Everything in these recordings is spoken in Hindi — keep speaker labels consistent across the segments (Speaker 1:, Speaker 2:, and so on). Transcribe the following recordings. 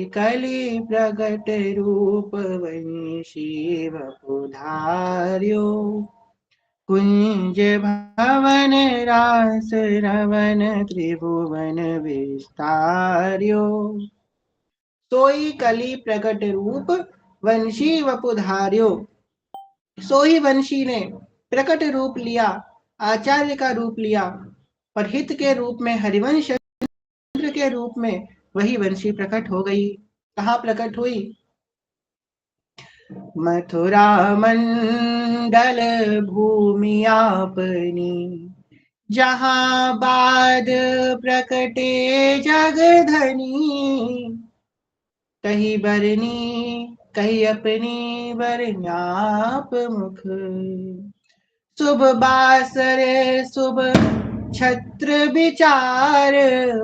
Speaker 1: कलि प्रगट रूप वंशी वपुधार्यो कुंज भवन रास रवन त्रिभुवन विस्तार्यो सोई कली प्रकट रूप वंशी वपुधार्यो। सोई वंशी ने प्रकट रूप लिया, आचार्य का रूप लिया, और हित के रूप में हरिवंश के रूप में वही वंशी प्रकट हो गई। कहाँ प्रकट हुई? मथुरा मंडल भूमि आपनी, जहाँ बाद प्रकटे जगधनी। कही बरनी कही अपनी बरन्याप मुख, शुभ बासर शुभ छत्र विचार।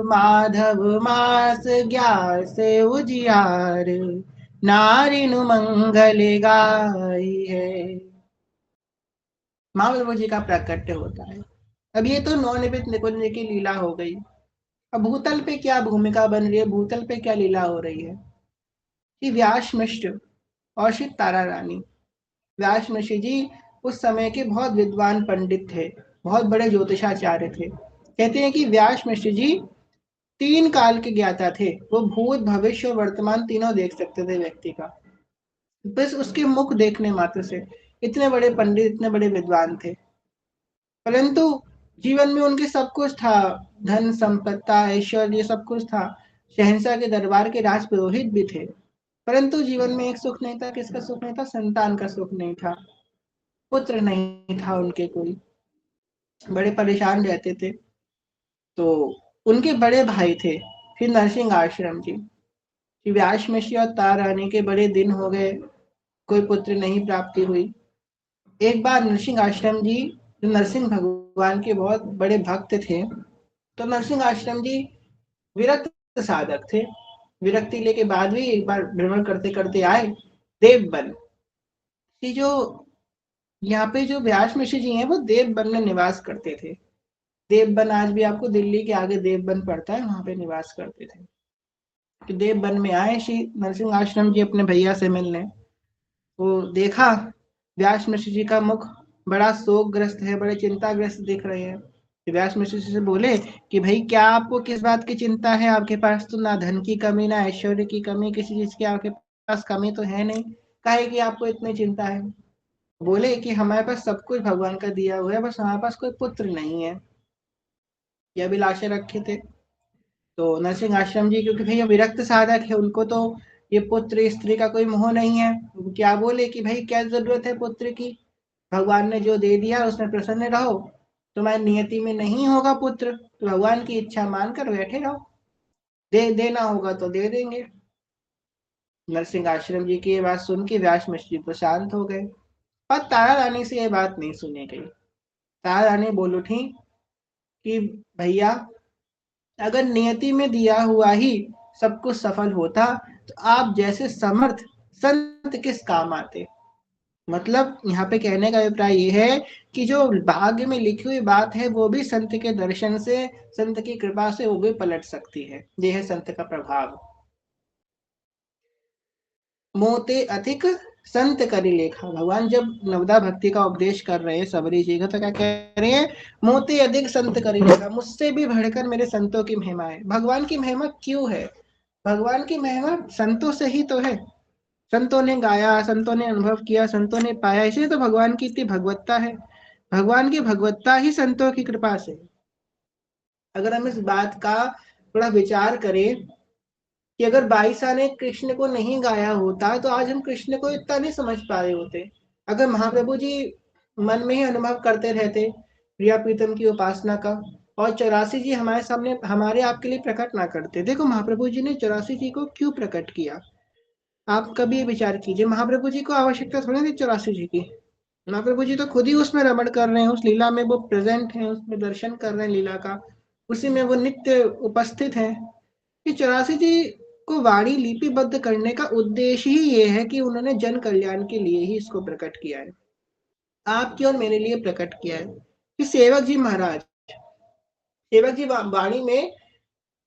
Speaker 1: माधव मास ग्यास उजियार, नारिनु मंगल गाई है। महाप्रभु जी का प्राकट्य होता है। अब ये तो नौनिमित निकुंज की लीला हो गई। अब भूतल पे क्या भूमिका बन रही है, भूतल पे क्या लीला हो रही है कि व्यास मिश्र और श्री तारा रानी। व्यास मिश्र जी उस समय के बहुत विद्वान पंडित थे, बहुत बड़े ज्योतिषाचार्य थे। कहते हैं कि व्यास मिश्र जी 3 काल के ज्ञाता थे। वो भूत भविष्य और वर्तमान तीनों देख सकते थे व्यक्ति का, बस उसके मुख देखने मात्र से। इतने बड़े पंडित, इतने बड़े विद्वान थे, परंतु जीवन में उनके सब कुछ था, धन संपत्ता ऐश्वर्य सब कुछ था। शहंशाह के दरबार के राज पुरोहित भी थे, परंतु जीवन में एक सुख नहीं था। किसका सुख नहीं था? संतान का सुख नहीं था, पुत्र नहीं था उनके कोई, बड़े परेशान रहते थे। तो उनके बड़े भाई थे फिर नरसिंह आश्रम जी। व्यास मिश्र और तारा रानी के बड़े दिन हो गए, कोई पुत्र नहीं प्राप्ति हुई। एक बार नरसिंह आश्रम जी, जो नरसिंह भगवान के बहुत बड़े भक्त थे, तो नरसिंह आश्रम जी विरक्त साधक थे। विरक्ति लेके बाद भी एक बार भ्रमण करते करते आए देवबन। ये जो यहाँ पे जो व्यास मिश्र जी हैं वो देवबन में निवास करते थे। देवबन आज भी आपको दिल्ली के आगे देवबन पड़ता है, वहां पे निवास करते थे। कि देवबन में आए श्री नरसिंह आश्रम जी अपने भैया से मिलने। वो देखा व्यास मिश्र जी का मुख बड़ा शोकग्रस्त है, बड़े चिंताग्रस्त दिख रहे हैं। व्यास मिश्र जी से बोले कि भाई क्या आपको किस बात की चिंता है? आपके पास तो ना धन की कमी, ना ऐश्वर्य की कमी, किसी चीज की आपके पास कमी तो है नहीं, काहे की आपको इतनी चिंता है? बोले कि हमारे पास सब कुछ भगवान का दिया हुआ है, बस हमारे पास कोई पुत्र नहीं है। यह अभिलाषा रखे थे। तो नरसिंह आश्रम जी क्योंकि भैया विरक्त साधक है, उनको तो ये पुत्र स्त्री का कोई मोह नहीं है। क्या बोले कि भाई क्या जरूरत है पुत्र की? भगवान ने जो दे दिया उसमें प्रसन्न रहो। तुम्हारी नियति में नहीं होगा पुत्र तो भगवान की इच्छा मानकर बैठे रहो, दे देना होगा तो दे देंगे। नरसिंह आश्रम जी की ये बात सुन के व्यास मिश्र जी तो शांत हो गए, पर तारा रानी से ये बात नहीं सुनी गई। तारा रानी बोल उठी कि भैया अगर नियति में दिया हुआ ही सब कुछ सफल होता तो आप जैसे समर्थ संत किस काम आते? मतलब यहाँ पे कहने का अभिप्राय ये है कि जो भाग्य में लिखी हुई बात है वो भी संत के दर्शन से, संत की कृपा से वो भी पलट सकती है। ये है संत का प्रभाव। मोते अधिक संत करी लेखा। भगवान जब नवदा भक्ति का उपदेश कर रहे हैं सबरी जी का, तो क्या कह रहे हैं? मोते अधिक संत करी लेखा, मुझसे भी बढ़कर मेरे संतों की महिमा है। भगवान की महिमा क्यों है? भगवान की महिमा संतों से ही तो है। संतों ने गाया, संतों ने अनुभव किया, संतों ने पाया, इसलिए तो भगवान की इतनी भगवत्ता है। भगवान की भगवत्ता ही संतों की कृपा से। अगर हम इस बात का थोड़ा विचार करें कि अगर 22 ने कृष्ण को नहीं गाया होता तो आज हम कृष्ण को इतना नहीं समझ पा रहे होते। अगर महाप्रभु जी मन में ही अनुभव करते रहते प्रिया प्रीतम की उपासना का, और 84 जी हमारे सामने हमारे आपके लिए प्रकट ना करते। देखो महाप्रभु जी ने 84 जी को क्यों प्रकट किया, आप कभी विचार कीजिए। महाप्रभु जी को आवश्यकता थोड़ी थी 84 जी की। महाप्रभु जी तो खुद ही उसमें रमण कर रहे हैं, उस लीला में वो प्रेजेंट हैं, उसमें दर्शन कर रहे हैं लीला का, उसी में वो नित्य उपस्थित हैं। कि 84 जी को वाणी लिपिबद्ध करने का उद्देश्य ही ये है कि उन्होंने जन कल्याण के लिए ही इसको प्रकट किया है, आपके और मेरे लिए प्रकट किया है। कि सेवक जी महाराज, सेवक जी वाणी में,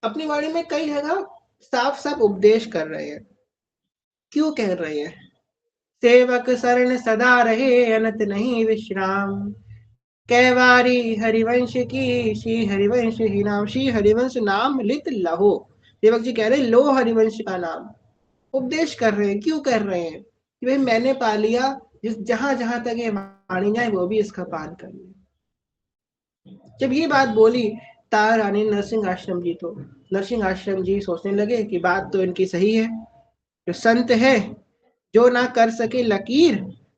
Speaker 1: अपनी वाणी में कई जगह साफ साफ उपदेश कर रहे हैं। क्यों कह रहे हैं? सेवक शरण सदा रहे, अनत नहीं विश्राम। कैवारी हरिवंश की, श्री हरिवंश ही नाम। श्री हरिवंश नाम लित लहो। सेवक जी कह रहे लो हरिवंश का नाम। उपदेश कर रहे हैं। क्यों कर रहे हैं? कि भाई मैंने पा लिया, जिस जहां जहां तक ये वाणी जाए वो भी इसका पान कर ले। जब ये बात बोली तारा रानी नरसिंह आश्रम जी, तो नरसिंह आश्रम जी सोचने लगे कि बात तो इनकी सही है। जो संत है, जो ना कर सके लकीर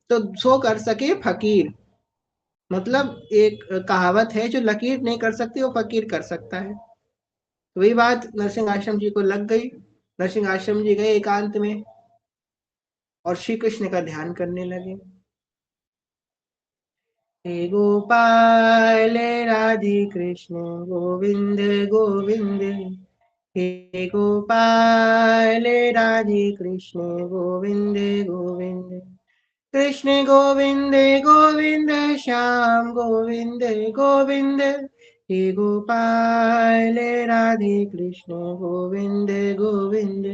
Speaker 1: तो सो कर सके फकीर। मतलब एक कहावत है, जो लकीर नहीं कर सकती वो फकीर कर सकता है। तो वही बात नरसिंह आश्रम जी को लग गई। नरसिंह आश्रम जी गए एकांत में और श्री कृष्ण का ध्यान करने लगे। हे गोपाल राधे कृष्ण गोविंद गोविंद। हे गोपाल राधे कृष्ण गोविंद गोविंद। कृष्ण गोविंद गोविंद श्याम गोविंद गोविंद। हे गोपाल राधे कृष्ण गोविंद गोविंद।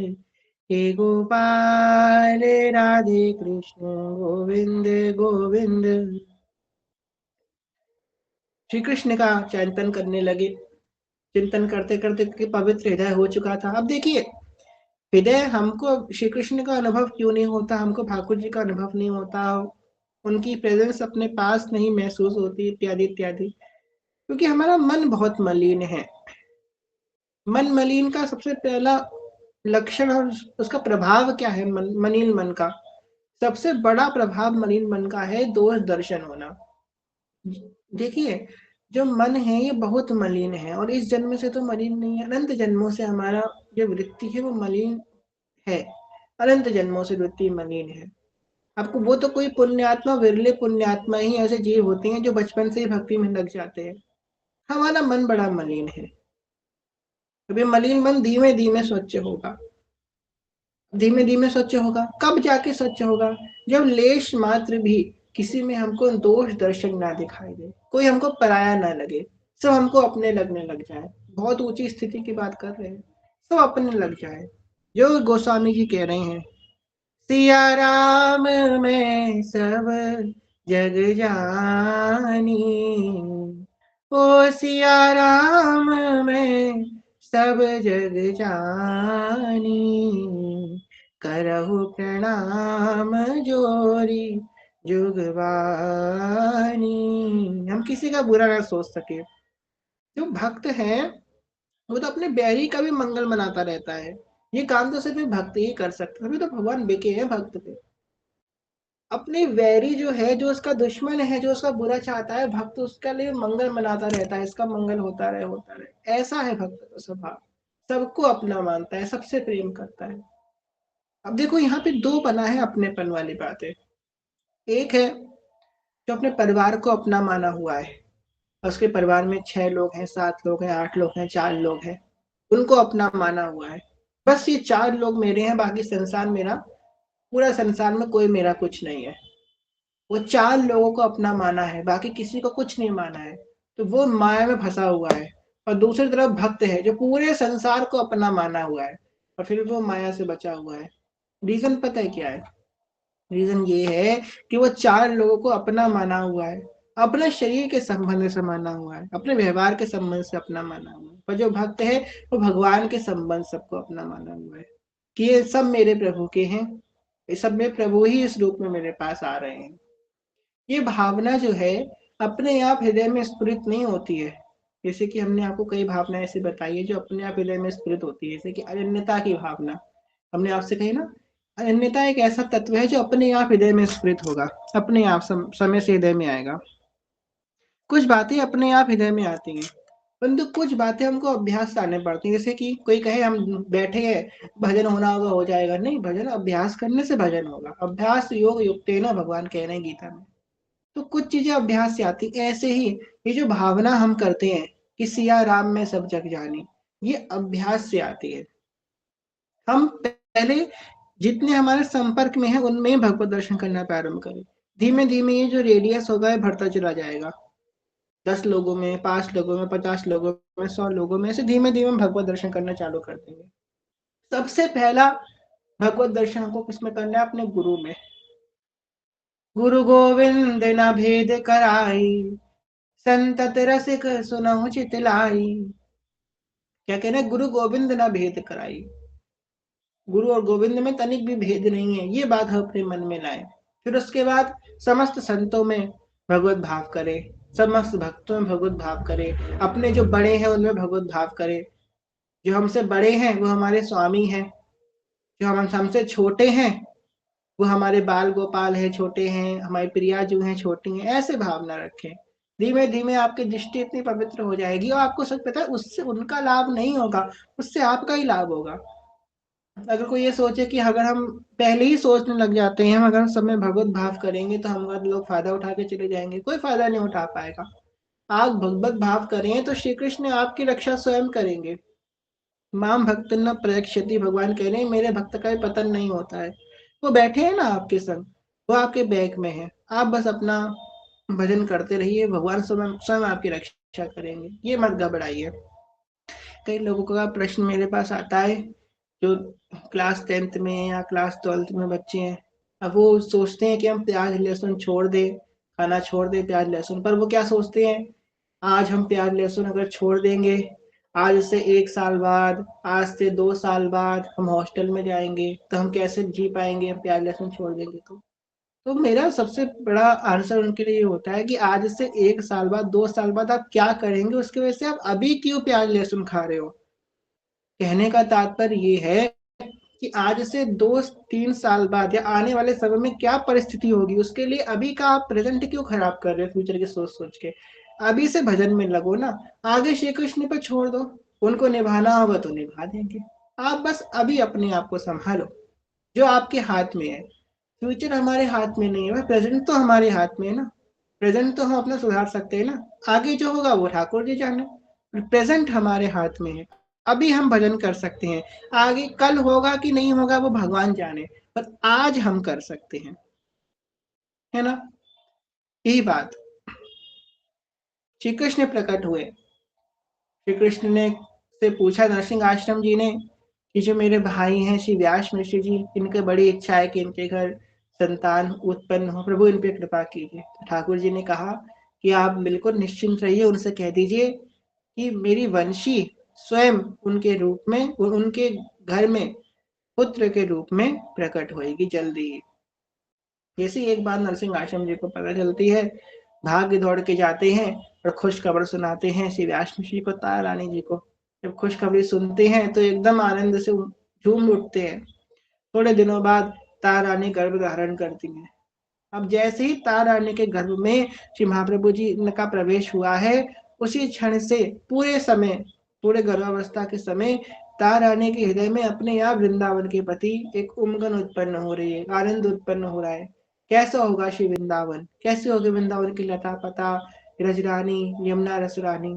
Speaker 1: हे गोपाल राधे कृष्ण गोविंद गोविंद। श्री कृष्ण का चिंतन करने लगे। चिंतन करते करते कि पवित्र हृदय हो चुका था। अब देखिए, हृदय हमको श्री कृष्ण का अनुभव क्यों नहीं होता, हमको ठाकुर जी का अनुभव नहीं होता, उनकी प्रेजेंस अपने पास नहीं महसूस होती, इत्यादि इत्यादि, क्योंकि हमारा मन बहुत मलिन है। मन मलिन का सबसे पहला लक्षण और उसका प्रभाव क्या है? मलिन मन का सबसे बड़ा प्रभाव मलिन मन का है दोष दर्शन होना। देखिए, जो मन है ये बहुत मलिन है, और इस जन्म से तो मलिन नहीं है, अनंत जन्मों से हमारा जो वृत्ति है वो मलिन है। अनंत जन्मों से वृत्ति मलिन है। आपको वो तो कोई पुण्यात्मा, विरले पुण्यात्मा ही ऐसे जीव होते हैं जो बचपन से ही भक्ति में लग जाते हैं। हमारा मन बड़ा मलिन है। अभी मलिन मन धीमे धीमे स्वच्छ होगा। धीमे धीमे स्वच्छ होगा। कब जाके स्वच्छ होगा? जब लेश मात्र भी किसी में हमको दोष दर्शन ना दिखाई दे, कोई हमको पराया ना लगे, सब हमको अपने लगने लग जाए। बहुत ऊंची स्थिति की बात कर रहे हैं, सब अपने लग जाए। जो गोस्वामी जी कह रहे हैं, सिया राम में सब जग जानी। ओ सिया राम में सब जग जानी। करहु प्रणाम जोरी जुगवानी। हम किसी का बुरा ना सोच सके। जो भक्त है वो तो अपने बैरी का भी मंगल मनाता रहता है। ये काम तो सिर्फ भक्त ही कर सकते हैं, अभी तो भगवान बिके हैं भक्त पे। अपने वैरी जो है, जो उसका दुश्मन है, जो उसका बुरा चाहता है, भक्त उसके लिए मंगल मनाता रहता है, इसका मंगल होता रहे होता रहे। ऐसा है भक्त का स्वभाव। सबको अपना मानता है, सबसे प्रेम करता है। अब देखो यहाँ पे दो बना है अपनेपन वाली बातें। एक है जो अपने परिवार को अपना माना हुआ है, उसके परिवार में 6 लोग हैं, 7 लोग हैं, 8 लोग हैं, 4 लोग हैं, उनको अपना माना हुआ है। बस ये 4 लोग मेरे हैं, बाकी संसार मेरा, पूरा संसार में कोई मेरा कुछ नहीं है। वो 4 लोगों को अपना माना है, बाकी किसी को कुछ नहीं माना है। तो वो माया में फंसा हुआ है। और दूसरी तरफ भक्त है जो पूरे संसार को अपना माना हुआ है, और फिर वो माया से बचा हुआ है। रीजन पता है क्या है? रीजन ये है कि वो 4 लोगों को अपना माना हुआ है, अपने शरीर के संबंध से माना हुआ है, अपने व्यवहार के संबंध से अपना माना हुआ है। पर जो भक्त है वो भगवान के संबंध सबको अपना माना हुआ है, कि ये सब मेरे प्रभु के हैं, ये सब में प्रभु ही इस रूप में मेरे पास आ रहे हैं। ये भावना जो है अपने आप हृदय में स्फुरित नहीं होती है। जैसे कि हमने आपको कई भावना ऐसी बताई है जो अपने आप हृदय में स्फुरित होती है, जैसे कि अनन्यता की भावना। हमने आपसे कही ना, अनन्यता एक ऐसा तत्व है जो अपने आप हृदय में स्फुरित होगा, अपने आप समय से हृदय में आएगा। कुछ बातें अपने आप हृदय में आती हैं, परंतु कुछ बातें हमको अभ्यास से आने पड़ती हैं। जैसे कि कोई कहे हम बैठे हैं, भजन होना होगा, हो जाएगा। नहीं, भजन अभ्यास करने से भजन होगा। अभ्यास योग युक्तेन भगवान कह रहे हैं गीता में। तो कुछ चीजें अभ्यास से आती। ऐसे ही ये जो भावना हम करते हैं कि सिया राम में सब जग जानी, ये अभ्यास से आती है। हम पहले जितने हमारे संपर्क में है उनमें ही भगवत दर्शन करना प्रारंभ करें। धीमे धीमे ये जो रेडियस होगा ये बढ़ता चला जाएगा। 10 लोगों में, 5 लोगों में, 50 लोगों में, 100 लोगों में, ऐसे धीमे धीमे भगवत दर्शन करना चालू कर देंगे। सबसे पहला भगवत दर्शन को किसमें करना है? अपने गुरु में। गुरु गोविंद न भेद कराई, संतत रसिक सुनहु चित लाई। क्या कहना है? गुरु गोविंद न भेद कराई, गुरु और गोविंद में तनिक भी भेद नहीं है, ये बात हम अपने मन में लाए। फिर उसके बाद समस्त संतों में भगवत भाव करें, समस्त भक्तों में भगवत भाव करें, अपने जो बड़े हैं उनमें भगवत भाव करें। जो हमसे बड़े हैं वो हमारे स्वामी हैं, जो हम हमसे छोटे हैं वो हमारे बाल गोपाल है, छोटे हैं, हमारी प्रिया जो है छोटी हैं, ऐसे भावना रखें। धीमे धीमे आपकी दृष्टि इतनी पवित्र हो जाएगी और आपको सच पता है उससे उनका लाभ नहीं होगा, उससे आपका ही लाभ होगा। अगर कोई ये सोचे कि अगर हम पहले ही सोचने लग जाते हैं हम अगर समय भगवत भाव करेंगे तो हम लोग फायदा उठा के चले जाएंगे, कोई फायदा नहीं उठा पाएगा। आप भगवत भाव करें तो श्री कृष्ण आपकी रक्षा स्वयं करेंगे। माम भक्त न प्रयक्षति, भगवान कह रहे हैं मेरे भक्त का भी पतन नहीं होता है। वो बैठे हैं ना आपके संग, वो आपके बैग में है, आप बस अपना भजन करते रहिए, भगवान स्वयं स्वयं आपकी रक्षा करेंगे, ये मत घबराइए। कई लोगों का प्रश्न मेरे पास आता है जो क्लास 10th में या क्लास 12th में बच्चे हैं। अब वो सोचते हैं कि हम प्याज लहसुन छोड़ दें, खाना छोड़ दें प्याज लहसुन, पर वो क्या सोचते हैं, आज हम प्याज लहसुन अगर छोड़ देंगे, आज से 1 साल बाद, आज से 2 साल बाद हम हॉस्टल में जाएंगे तो हम कैसे जी पाएंगे, हम प्याज लहसुन छोड़ देंगे तो मेरा सबसे बड़ा आंसर उनके लिए होता है कि आज से 1 साल बाद 2 साल बाद आप क्या करेंगे उसकी वजह से आप अभी क्यों प्याज लहसुन खा रहे हो। कहने का तात्पर्य ये है कि आज से 2-3 साल बाद या आने वाले समय में क्या परिस्थिति होगी उसके लिए अभी का आप प्रेजेंट क्यों खराब कर रहे हो फ्यूचर की सोच सोच के। अभी से भजन में लगो ना, आगे श्री कृष्ण पे छोड़ दो, उनको निभाना होगा तो निभा देंगे। आप बस अभी अपने आप को संभालो, जो आपके हाथ में है। फ्यूचर हमारे हाथ में नहीं है, प्रेजेंट तो हमारे हाथ में है ना, प्रेजेंट तो हम अपना सुधार सकते हैं ना, आगे जो होगा वो ठाकुर जी जाने। प्रेजेंट हमारे हाथ में है, अभी हम भजन कर सकते हैं, आगे कल होगा कि नहीं होगा वो भगवान जाने, पर आज हम कर सकते हैं, है ना। यही बात श्री कृष्ण प्रकट हुए, श्री कृष्ण ने से पूछा नरसिंह आश्रम जी ने कि जो मेरे भाई हैं श्री व्यास मिश्र जी, इनके बड़ी इच्छा है कि इनके घर संतान उत्पन्न हो, प्रभु इन पे कृपा कीजिए। तो ठाकुर जी ने कहा कि आप बिल्कुल निश्चिंत रहिए, उनसे कह दीजिए कि मेरी वंशी स्वयं उनके रूप में उनके घर में पुत्र के रूप में प्रकट होएगी जल्दी ही। जैसे एक बार नरसिंह आश्रम जी को पता चलती है, भाग दौड़ के जाते हैं और खुश खबर सुनाते हैं श्री व्यास जी को, तारा रानी जी को। जब खुशखबरी सुनते हैं तो एकदम आनंद से झूम उठते हैं। थोड़े दिनों बाद तारा रानी गर्भ धारण करती हैं। अब जैसे ही तारा रानी के गर्भ में श्री महाप्रभु जी का प्रवेश हुआ है, उसी क्षण से पूरे समय, पूरे गर्भावस्था के समय तारा रानी के हृदय में अपने आप वृंदावन के प्रति एक उमगन उत्पन्न हो रही है, आनंद उत्पन्न हो रहा है। कैसा होगा श्री वृंदावन, कैसे होगी वृंदावन की लता पता, रजरानी, यमुना रसरानी।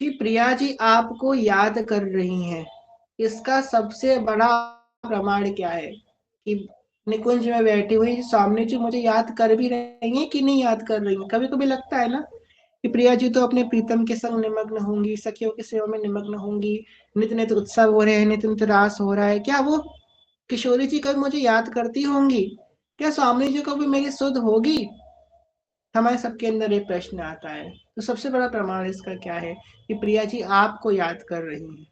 Speaker 1: कि प्रिया जी आपको याद कर रही हैं, इसका सबसे बड़ा प्रमाण क्या है कि निकुंज में बैठी हुई सामने जी मुझे याद कर भी रही हैं कि नहीं याद कर रही हैं। कभी कभी लगता है ना कि प्रिया जी तो अपने प्रीतम के संग निमग्न होंगी, सखियों की सेवा में निमग्न होंगी, नित्य नित्य उत्सव हो रहे हैं, नित्य नित्य रास हो रहा है, क्या वो किशोरी जी कभी मुझे याद करती होंगी, क्या स्वामी जी को भी मेरी सुध होगी। हमारे सबके अंदर ये प्रश्न आता है। तो सबसे बड़ा प्रमाण इसका क्या है कि प्रिया जी आपको याद कर रही हैं।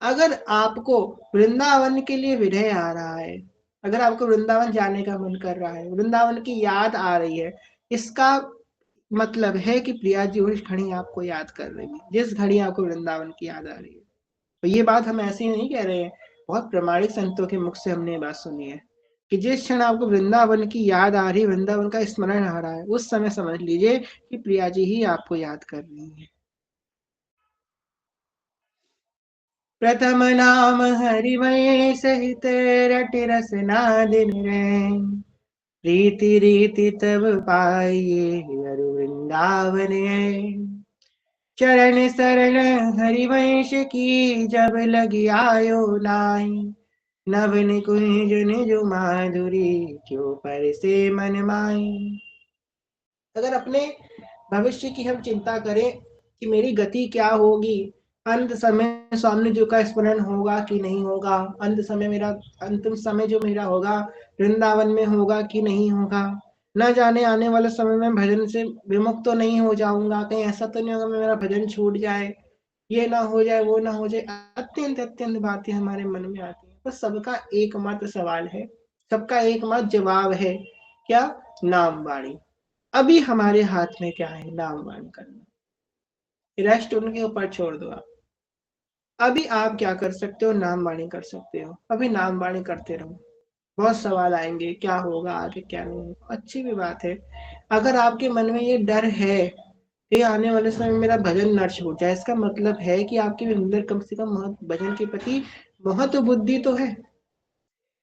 Speaker 1: अगर आपको वृंदावन के लिए विरह आ रहा है, अगर आपको वृंदावन जाने का मन कर रहा है, वृंदावन की याद आ रही है, इसका मतलब है कि प्रिया जी उस घड़ी आपको याद कर रही है, जिस घड़ी आपको वृंदावन की याद आ रही है। तो ये बात हम ऐसे ही नहीं कह रहे हैं, बहुत प्रमाणिक संतों के मुख से हमने ये बात सुनी है कि जिस क्षण आपको वृंदावन की याद आ रही है, वृंदावन का स्मरण आ रहा है, उस समय समझ लीजिए कि प्रिया जी ही आपको याद कर रही है। प्रथम नाम हरिमय सहित रटि रसना दिन रैन, रीति रीति तब पाइये अरु वृंदावन ऐ। चरण शरण हरिवंश की जब लगी आयो नाई, नव निकुंज निज माधुरी क्यों पर से मन माई। अगर अपने भविष्य की हम चिंता करें कि मेरी गति क्या होगी, अंत समय स्वामी जी का स्मरण होगा कि नहीं होगा, अंत समय मेरा, अंतिम समय जो मेरा होगा वृंदावन में होगा कि नहीं होगा, न जाने आने वाले समय में भजन से विमुक्त तो नहीं हो जाऊंगा, कहीं ऐसा तो नहीं होगा मेरा भजन छूट जाए, ये ना हो जाए वो ना हो जाए। अत्यंत अत्यंत बातें हमारे मन में आती हैं। तो सबका एकमात्र सवाल है, सबका एकमात्र जवाब है, क्या? नाम वाणी। अभी हमारे हाथ में क्या है? नाम वाणी करना। रेस्ट उनके ऊपर छोड़ दो आप। अभी आप क्या कर सकते हो? नाम वाणी कर सकते हो। अभी नाम वाणी करते रहो। बहुत सवाल आएंगे, क्या होगा आगे, क्या नहीं होगा। अच्छी भी बात है। अगर आपके मन में ये डर है कि आने वाले समय में मेरा भजन न छूट जाए, इसका मतलब है कि आपके अंदर कम से कम भजन के प्रति महत्व बुद्धि तो है।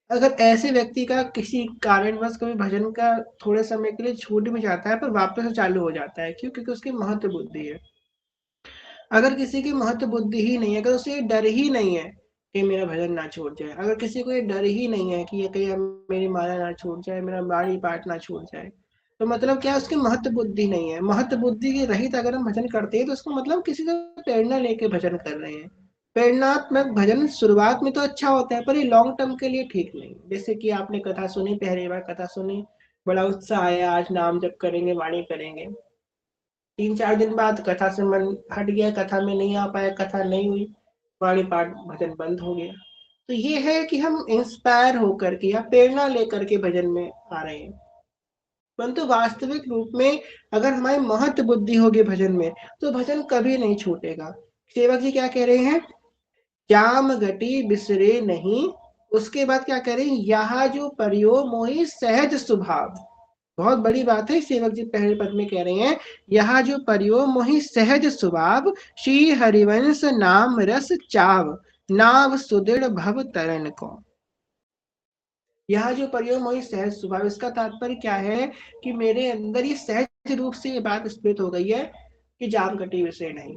Speaker 1: अगर ऐसे व्यक्ति का किसी कारणवश कभी भजन का थोड़े समय के लिए छूट भी जाता है पर वापस से चालू हो जाता है, क्यों? क्योंकि उसकी महत्व बुद्धि है। अगर किसी की महत्व बुद्धि ही नहीं है, अगर उसे डर ही नहीं है कि मेरा भजन ना छूट जाए, अगर किसी को ये डर ही नहीं है कि ये कहीं मेरी माला ना छूट जाए, मेरा बाणी पाठ ना छूट जाए, तो मतलब क्या? उसकी महत्व बुद्धि नहीं है। महत्व बुद्धि के रहित अगर हम भजन करते हैं तो उसका मतलब किसी से प्रेरणा लेके भजन कर रहे हैं। प्रेरणात्मक भजन शुरुआत में तो अच्छा होता है पर ये लॉन्ग टर्म के लिए ठीक नहीं। जैसे कि आपने कथा सुनी, पहली बार कथा सुनी, बड़ा उत्साह आया, आज नाम जप करेंगे, वाणी करेंगे, 3-4 दिन बाद कथा से मन हट गया, कथा में नहीं आ पाया, कथा नहीं हुई, वाणी पाठ भजन बंद हो गया। तो ये है कि हम इंस्पायर होकर के या प्रेरणा लेकर के भजन में आ रहे हैं। परंतु वास्तविक रूप में अगर हमारी महत्व बुद्धि होगी भजन में तो भजन कभी नहीं छूटेगा। सेवक जी क्या कह रहे हैं? जाम घटी बिसरे नहीं। उसके बाद क्या कह रहे हैं? यह जो परियो मोहि सहज स्वभाव। बहुत बड़ी बात है, सेवक जी पहले पद में कह रहे हैं, यह जो परियो मोहि सहज स्वभाव, श्री हरिवंश नाम रस चाव, नाव सुदृढ़ भव तरन को। यह जो परियो मोहि सहज स्वभाव, इसका तात्पर्य क्या है कि मेरे अंदर ये सहज रूप से ये बात स्फुरित हो गई है कि जाम घटी विषय नहीं।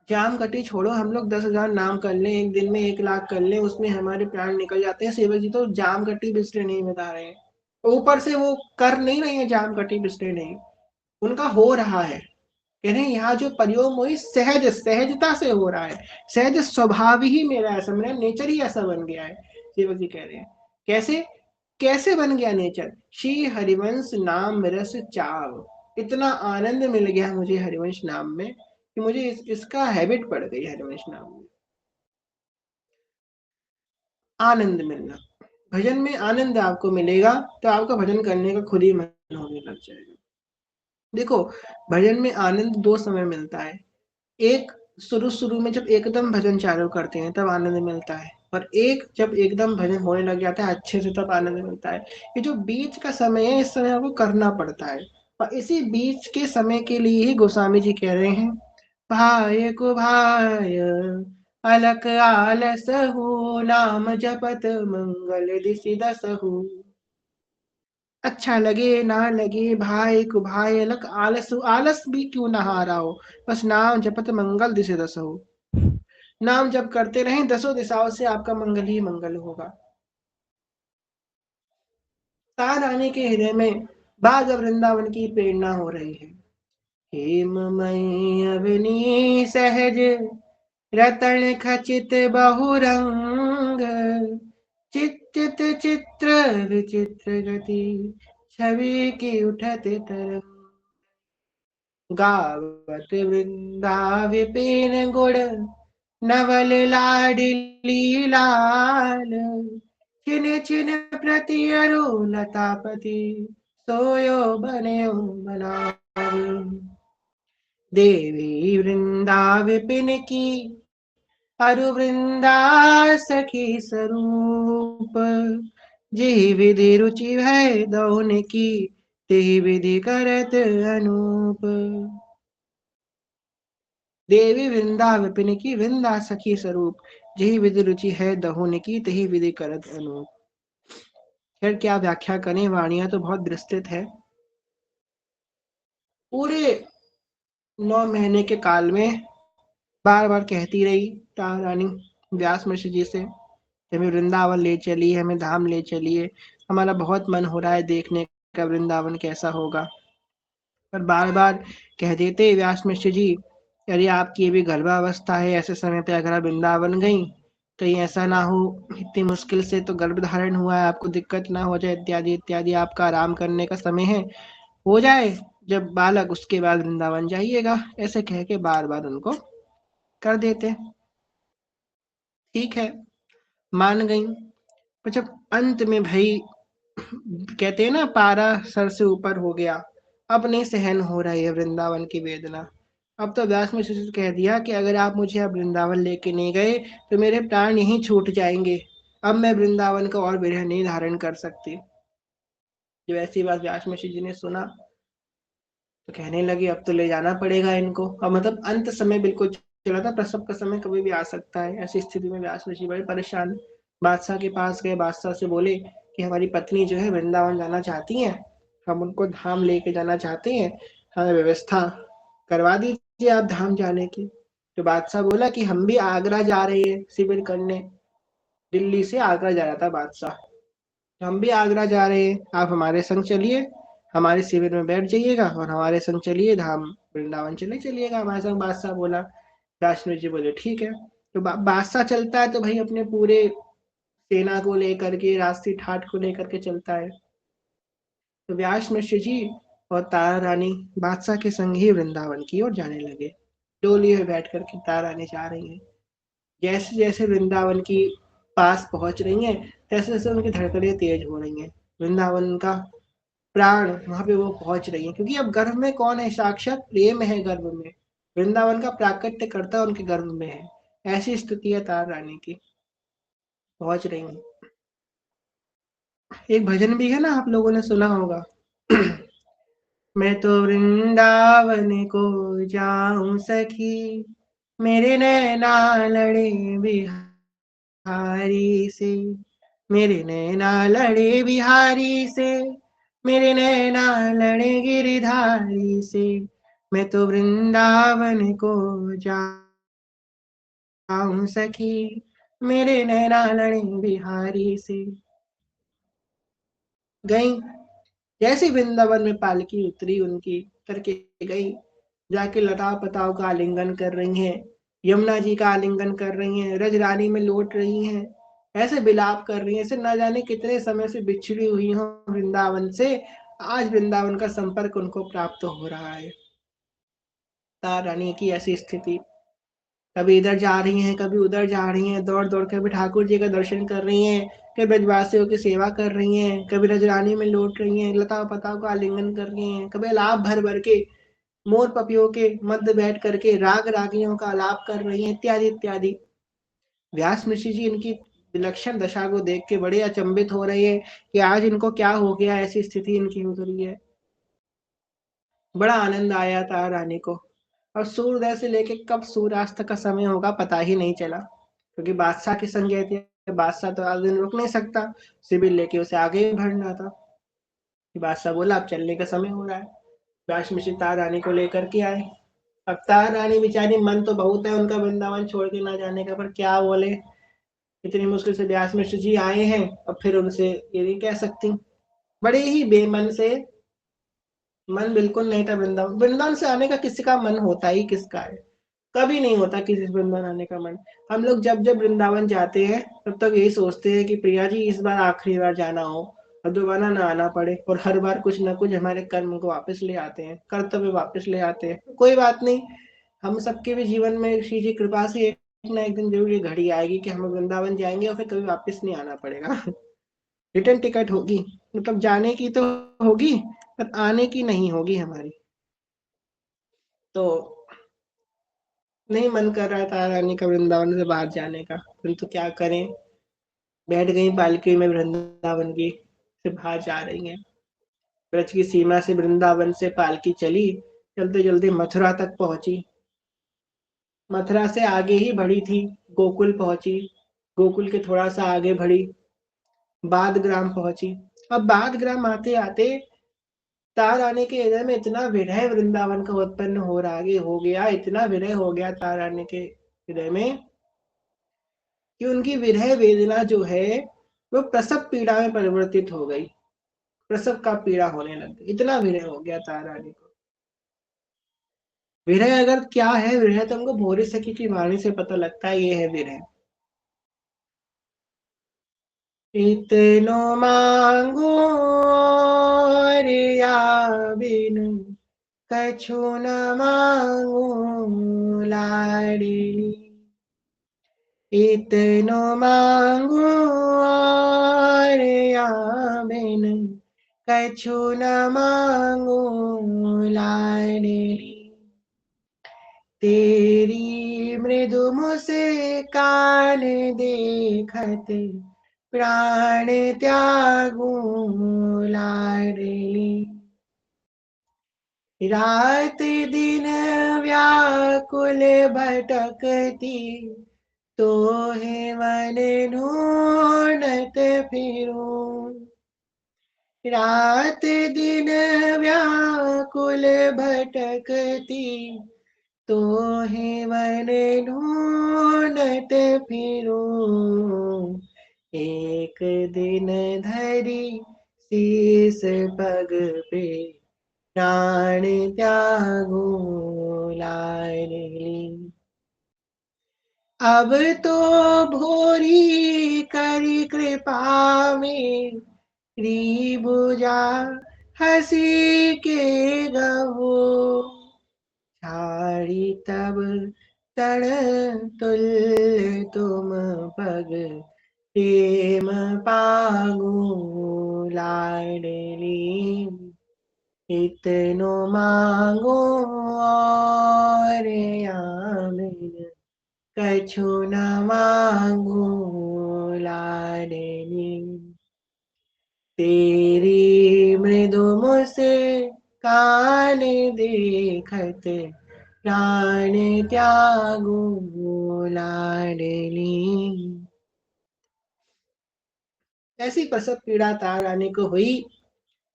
Speaker 1: जाम घटी छोड़ो, हम लोग 10,000 नाम कर लें, एक दिन में 1 लाख कर लें, उसमें हमारे प्राण निकल जाते हैं। सेवक जी तो जाम घटी विषय नहीं बता रहे हैं, ऊपर से वो कर नहीं रहे हैं, जाम घटी विषय नहीं, उनका हो रहा है। कह रहे हैं यहाँ जो प्रयोग वही सहज, सहजता से हो रहा है, सहज स्वभाव ही मेरा ऐसा, मेरा नेचर ही ऐसा बन गया है। सेवक जी कह रहे हैं कैसे? कैसे बन गया नेचर? श्री हरिवंश नाम रस चाव, इतना आनंद मिल गया मुझे हरिवंश नाम में कि मुझे इसका हैबिट पड़ गई हरिवंश नाम में। आनंद मिलना, भजन में आनंद आपको मिलेगा तो आपका भजन करने का खुद ही मन होने लग जाएगा। देखो, भजन में आनंद 2 समय मिलता है। एक, शुरू शुरू में जब एकदम भजन चालू करते हैं तब आनंद मिलता है, और एक जब एकदम भजन होने लग जाता है अच्छे से तब आनंद मिलता है। ये जो बीच का समय है, इस समय आपको करना पड़ता है, और इसी बीच के समय के लिए ही गोस्वामी जी कह रहे हैं, भाय को भाय अलक आलस हो, नाम जपत मंगल दिशि दसहु। अच्छा लगे ना लगे, भाई को भाई अलग, आलस आलस भी क्यों ना हारा हो, बस नाम जपत मंगल दिशे दस हो। नाम जप करते रहें, 10 दिशाओं से आपका मंगल ही मंगल होगा। तार आने के हृदय में बाग वृंदावन की प्रेरणा हो रही है। हेममयी अवनी सहज, रतन खचित बहुरंग, चित्तित चित्र विचित्र गति, छवि की उठत तरंग, गावत वृंदा विपिन गुण, नवल लाडली लाल, छिन छिन प्रति अरु लतापति, सोयो बन्यो बनावे। देवी वृंदा विपिन की, अरु वृंदा सखी स्वरूप, जी विधि रुचि है दौन की, तेहि विधि करत अनूप। देवी वृंदा विपिन की, वृंदा सखी स्वरूप, जही विधि रुचि है दहुन की, तही विधि करत अनूप। फिर क्या व्याख्या करें, वाणियां तो बहुत विस्तृत है। पूरे 9 महीने के काल में बार बार कहती रही तारा रानी व्यास महर्षि जी से, हमें वृंदावन ले चलिए, हमें धाम ले चलिए, हमारा बहुत मन हो रहा है देखने का वृंदावन कैसा होगा। पर बार बार कह देते व्यास महर्षि जी यदि आपकी भी गर्भावस्था है, ऐसे समय पे अगर आप वृंदावन गई, कहीं ऐसा ना हो इतनी मुश्किल से तो गर्भ धारण हुआ है, आपको दिक्कत ना हो जाए इत्यादि इत्यादि, आपका आराम करने का समय है, हो जाए जब बालक, उसके बाद वृंदावन जाइएगा, ऐसे कह के बार बार उनको कर देते। ठीक है, मान गई। पर जब अंत में भाई कहते हैं ना, पारा सर से ऊपर हो गया, अब नहीं सहन हो रही है वृंदावन की वेदना। अब तो व्यास ने शिष्य से कह दिया कि अगर आप मुझे अब वृंदावन लेके नहीं गए तो मेरे प्राण यहीं छूट जाएंगे, अब मैं वृंदावन का और विरह नहीं धारण कर सकती। जब ऐसी बात व्यास मिश्र जी ने सुना तो कहने लगे अब तो ले जाना पड़ेगा इनको। अब मतलब अंत समय बिल्कुल चला था, प्रसव का समय कभी भी आ सकता है। ऐसी स्थिति में व्यास ऋषि बड़े परेशान बादशाह के पास गए, बादशाह से बोले कि हमारी पत्नी जो है वृंदावन जाना चाहती हैं, हम उनको धाम लेके जाना चाहते हैं, हमें व्यवस्था करवा दीजिए आप धाम जाने की। तो बादशाह बोला कि हम भी आगरा जा रहे हैं शिविर करने, दिल्ली से आगरा जा रहा था बादशाह, हम भी आगरा जा रहे हैं, आप हमारे संग चलिए, हमारे शिविर में बैठ जाइएगा और हमारे संग चलिए, धाम वृंदावन चले चलिएगा हमारे संग। बादशाह बोला। राजनवीर जी बोले ठीक है। तो बादशाह चलता है तो भाई अपने पूरे सेना को लेकर के, राष्ट्रीय ठाट को लेकर के चलता है। तो व्यास मिश्र जी और तारा रानी बादशाह के संग ही वृंदावन की ओर जाने लगे। डोली में बैठ करके तारा रानी जा रही है। जैसे जैसे वृंदावन की पास पहुंच रही हैं, तैसे तैसे उनकी धड़कनें तेज हो रही हैं। वृंदावन का प्राण वहां पे वो पहुंच रही है, क्योंकि अब गर्भ में कौन है, साक्षात प्रेम है गर्भ में, वृंदावन का प्राकट्य करता उनके गर्भ में है। ऐसी स्थिति है तार रानी की, पहुंच रही है। एक भजन भी है ना, आप लोगों ने सुना होगा। मैं तो वृंदावन को जाऊं सखी, मेरे नैना लड़े बिहारी से, मेरे नैना लड़े बिहारी से, मेरे नैना लड़े गिरधारी से, मैं तो वृंदावन को जाऊं सखी, मेरे नैना लड़े बिहारी से। गई, जैसे वृंदावन में पालकी उतरी उनकी, करके गई, जाके लताओ पताओ का आलिंगन कर रही हैं, यमुना जी का आलिंगन कर रही हैं, रजरानी में लौट रही हैं, ऐसे बिलाप कर रही हैं, ऐसे न जाने कितने समय से बिछड़ी हुई हो वृंदावन से, आज वृंदावन का संपर्क उनको प्राप्त हो रहा है। तारा रानी की ऐसी स्थिति, कभी इधर जा रही हैं, कभी उधर जा रही हैं, दौड़ दौड़ कर भी ठाकुर जी का दर्शन कर रही हैं, कभी ब्रजवासियों की सेवा कर रही हैं, कभी रजरानी में लौट रही हैं, लता पताओं का आलिंगन कर रही हैं, कभी अलाप भर भर के मोर पपियों के मध्य बैठ करके राग रागियों का आलाप कर रही हैं, इत्यादि इत्यादि। व्यास ऋषि जी इनकी विलक्षण दशा को देख के बड़े अचंभित हो रहे हैं कि आज इनको क्या हो गया, ऐसी स्थिति इनकी हो रही है। बड़ा आनंद आया था रानी को, और सूर्योदय से लेके कब सूर्यास्त का समय होगा पता ही नहीं चला, क्योंकि बादशाह के संग गए थे, बादशाह तो आज दिन रुक नहीं सकता, सिबिल लेके उसे आगे भी बढ़ना था। कि बादशाह बोला अब चलने का समय हो रहा है। व्यास मिश्र तार रानी को लेकर के आए। अब तार रानी बेचारी, मन तो बहुत है उनका वृंदावन छोड़ के ना जाने का, पर क्या बोले, इतनी मुश्किल से व्यास मिश्र जी आए हैं, अब फिर उनसे ये नहीं कह सकती। बड़े ही बेमन से, मन बिल्कुल नहीं था वृंदावन, वृंदावन से आने का किसी का मन होता ही किसका है, कभी नहीं होता किसी से वृंदावन आने का मन। हम लोग जब जब वृंदावन जाते हैं तब तक यही सोचते हैं कि प्रिया जी इस बार आखिरी बार जाना हो और दोबारा ना आना पड़े, और हर बार कुछ ना कुछ हमारे कर्म को वापस ले आते हैं, कर्तव्य वापस ले आते हैं। कोई बात नहीं, हम सबके भी जीवन में श्री जी कृपा से एक ना एक दिन जरूर ये घड़ी आएगी कि हम वृंदावन जाएंगे और फिर कभी वापस नहीं आना पड़ेगा। रिटर्न टिकट होगी, मतलब जाने की तो होगी पर आने की नहीं होगी हमारी। तो नहीं मन कर रहा था रानी का वृंदावन से बाहर जाने का, परंतु क्या करें, बैठ गई पालकी में वृंदावन की, से बाहर जा रही हैं। ब्रज की सीमा से वृंदावन से पालकी चली, चलते चलते मथुरा तक पहुंची। मथुरा से आगे ही बढ़ी थी, गोकुल पहुंची, गोकुल के थोड़ा सा आगे बढ़ी, बाद ग्राम पहुंची। अब बाद ग्राम आते आते तार आने के हृदय में इतना विरह वृंदावन का उत्पन्न हो गया, इतना विरह हो गया तार आने के हृदय में कि उनकी विरह वेदना जो है वो प्रसव पीड़ा में परिवर्तित हो गई, प्रसव का पीड़ा होने लग गई, इतना विरह हो गया तार रानी को। विरह अगर क्या है, विरह तो हमको भोरे सखी की वाणी से पता लगता है, ये है विरह। इतनो मांगो और या बिन कछु न मांगो लाडली। इतनो मांगो और या बिन कछु न मांगो लाडली। तेरी मृदु मुस्कान देखत प्राण त्यागूं लाडली। रात दिन व्याकुल भटकती तोहे मन ढूंढत फिरूं। रात दिन व्याकुल भटकती तोहे मन ढूंढत फिरूं। एक दिन धरी शीस पग पे प्राण त्यागूं लाडली। अब तो भोरी करी कृपा में री बुझा हंसी के गहो। छाड़ी तब तड़ तुल तुम पग प्रेम पागू लाडली। इतनो मांगो और आमिन कछु न मांगो लाडली। तेरी मृदु मुस्कान देखत प्राण त्यागो लाडली। ऐसी प्रसव पीड़ा तार रानी को हुई,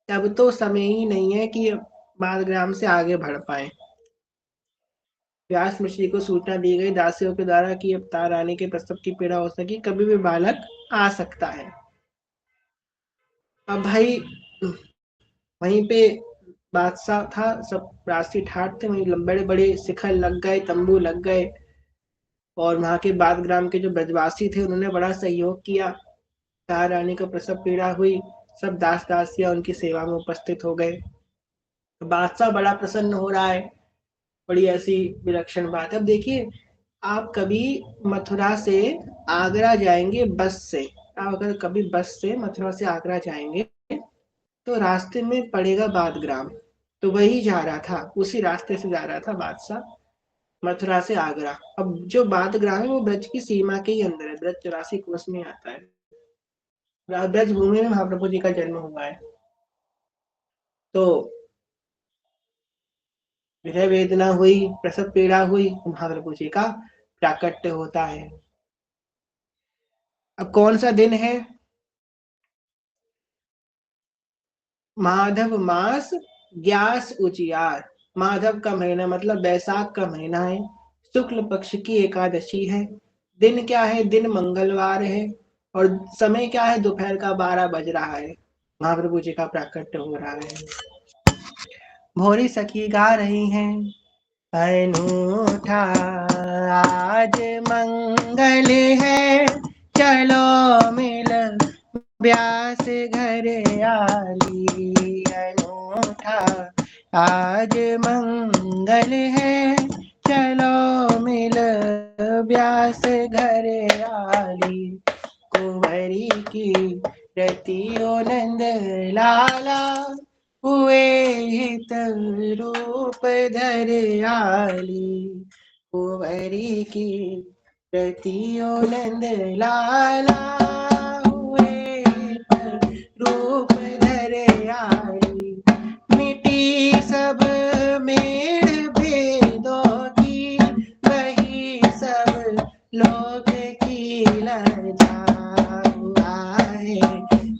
Speaker 1: तब तो समय ही नहीं है कि बालग्राम से आगे बढ़ पाए। व्यास ऋषि को सूचना दी गई दासियों के द्वारा कि अब तार रानी के प्रसव की पीड़ा हो सकी, कभी भी बालक आ सकता है। अब भाई वहीं पे बादशाह था, सब राशि ठाट थे, वहीं बड़े बड़े शिखर लग गए, तंबू लग गए, और वहां के बादग्राम के जो ब्रजवासी थे उन्होंने बड़ा सहयोग किया। तार रानी को प्रसव पीड़ा हुई, सब दास दासियां उनकी सेवा में उपस्थित हो गए। बादशाह बड़ा प्रसन्न हो रहा है, बड़ी ऐसी विलक्षण बात है। अब देखिए, आप कभी मथुरा से आगरा जाएंगे बस से, आप अगर कभी बस से मथुरा से आगरा जाएंगे तो रास्ते में पड़ेगा बादग्राम, तो वही जा रहा था, उसी रास्ते से जा रहा था बादशाह, मथुरा से आगरा। अब जो बादग्राम है वो ब्रज की सीमा के ही अंदर है, ब्रज 84 कोस में आता है, ब्रज भूमि में महाप्रभु जी का जन्म हुआ है। तो विरह वेदना हुई, प्रसव पीड़ा हुई, महाप्रभु जी का प्राकट्य होता है। अब कौन सा दिन है? माधव मास ग्यास उजियार। माधव का महीना मतलब बैसाख का महीना है, शुक्ल पक्ष की एकादशी है। दिन क्या है? दिन मंगलवार है, और समय क्या है? दोपहर का 12 बज रहा है, महाप्रभु जी का प्राकट्य हो रहा है। भोरी सखी गा रही हैं, अनूठा आज मंगल है, चलो मिल व्यास घर आली। अनूठा आज मंगल है, चलो मिल व्यास घर आली। कुंवरी की रतियो नंद लाला, हुए हित रूप धर आली। कुंवरी की रतियो नंद लाला, हुए हित रूप धर आली। मिटी सब मेल भेदों की, वही सब लोग की लज्जा। हुआ है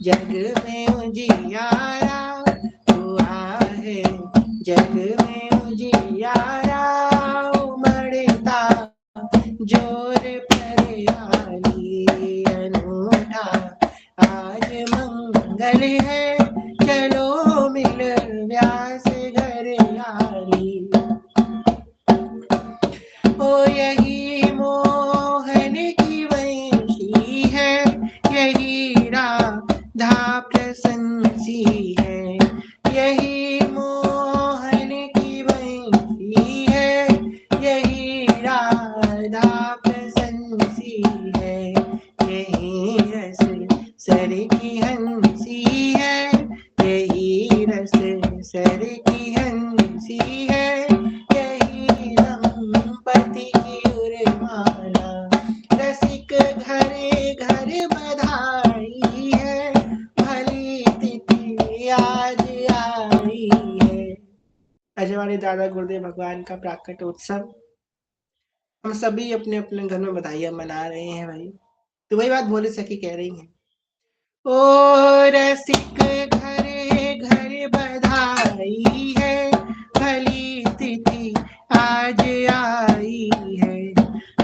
Speaker 1: जग में उजियारा, हुआ है जग में उजियारा। उमड़ता जोर हरियाली, अनूठा आज मंगल है, चलो मिल व्यास घर आली। दादा गुरुदेव भगवान का प्राकट उत्सव हम सभी अपने अपने घर में बधाइयां मना रहे हैं भाई। तो वही बात भोले सखी कह रही हैं, ओ रसिक घरे घर बधाई है, भली तिथि आज आई है।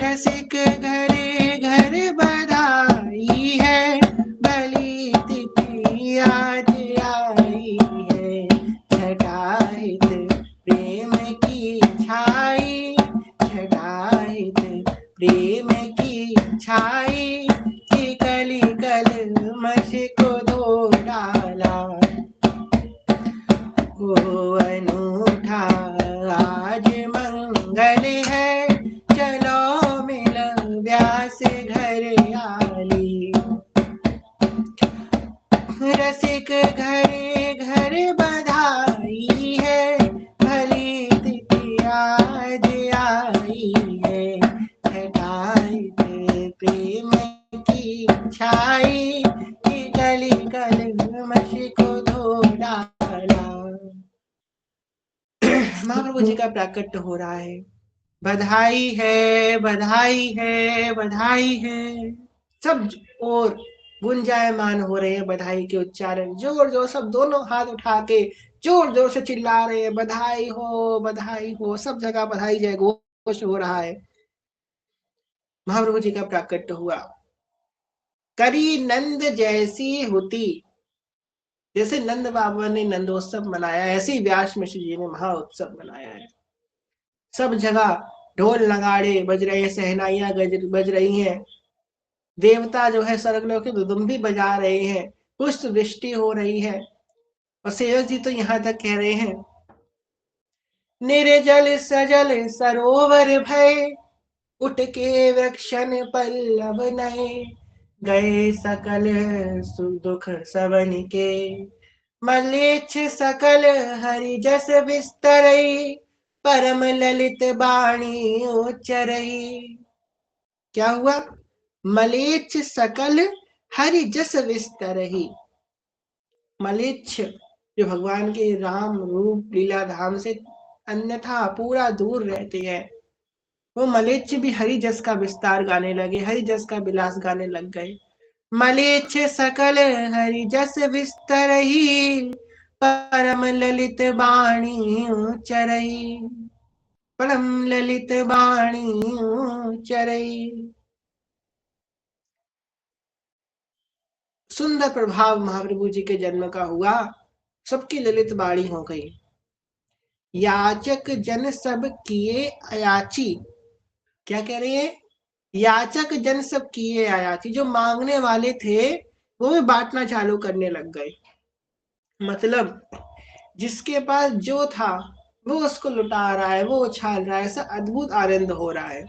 Speaker 1: रसिक घरे घर बधाई है, भली तिथि आज आई है। छटाहित प्रेम की छाई, छटाहित प्रेम की छाई, कि कली कलमश को धो डाला। वो अनूठा आज मंगल है, चलो मिल व्यास घर आली। रसिक घरे घर बधाई है, भली तिथि आज आई है। छटाहित प्रेम की छाई, कि कली कलमश को धो डाला। महाप्रभु जी का प्राकट्य हो रहा है। बधाई है, बधाई है, बधाई है। सब और गुंजायमान हो रहे हैं बधाई के उच्चारण, जोर जोर सब दोनों हाथ उठा के जोर जोर से चिल्ला रहे हैं, बधाई हो, बधाई हो। सब जगह बधाई जय घोष हो रहा है। महाप्रभु जी का प्राकट्य हुआ। करी नंद जैसी होती, जैसे नंद बाबा ने नंदोत्सव मनाया, ऐसे ही व्यास मिश्र जी ने महा उत्सव मनाया है। सब जगह ढोल नगाड़े बज रहे हैं, सहनाइयां बज रही हैं, देवता जो है स्वर्गलोक के दुदुम्भी बजा रहे हैं, पुष्प वृष्टि हो रही है। और सेवक जी तो यहाँ तक कह रहे हैं, निर्जल सजल सरोवर भय, उठ के वृक्षन पल्लव नए। गए सकल सुदुख सबन के, मलेच्छ सकल हरि जस बिस्तरई। परम ललित बाणी उच्चरई। क्या हुआ? मलेच्छ सकल हरि जस विस्तरही। मलेच्छ जो भगवान के राम रूप लीला धाम से अन्यथा पूरा दूर रहते हैं, वो मलेच्छ भी हरि जस का विस्तार गाने लगे, हरि जस का विलास गाने लग गए। मलेच्छ सकल हरि जस विस्तरही, परम ललित बाणी उच्चरई। परम ललित बाणी उच्चरई। सुंदर प्रभाव महाप्रभु जी के जन्म का हुआ, सबकी ललित बाणी हो गई। याचक जन सब किए अयाची। क्या कह रही है? याचक जन सब किए अयाची, जो मांगने वाले थे वो भी बांटना चालू करने लग गए। मतलब जिसके पास जो था वो उसको लुटा रहा है, वो उछाल रहा है, ऐसा अद्भुत आनंद हो रहा है।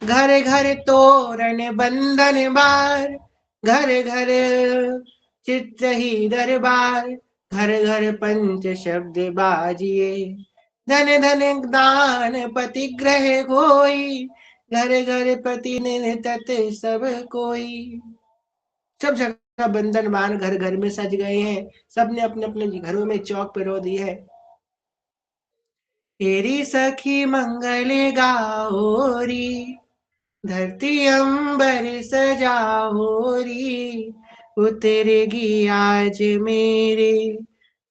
Speaker 1: घर घर तोरण बंधन बार, घर घर चित्र ही दरबार। घर घर पंच शब्द बाजिए, धन धन दान पति ग्रह कोई। घर घर पति ने तत सब कोई। सब जगह बंधन बाण घर घर में सज गए हैं, सबने अपने अपने घरों में चौक पिरो दी है। तेरी सखी मंगल गाओरी, धरती अंबर सजाओरी। उतरेगी आज मेरे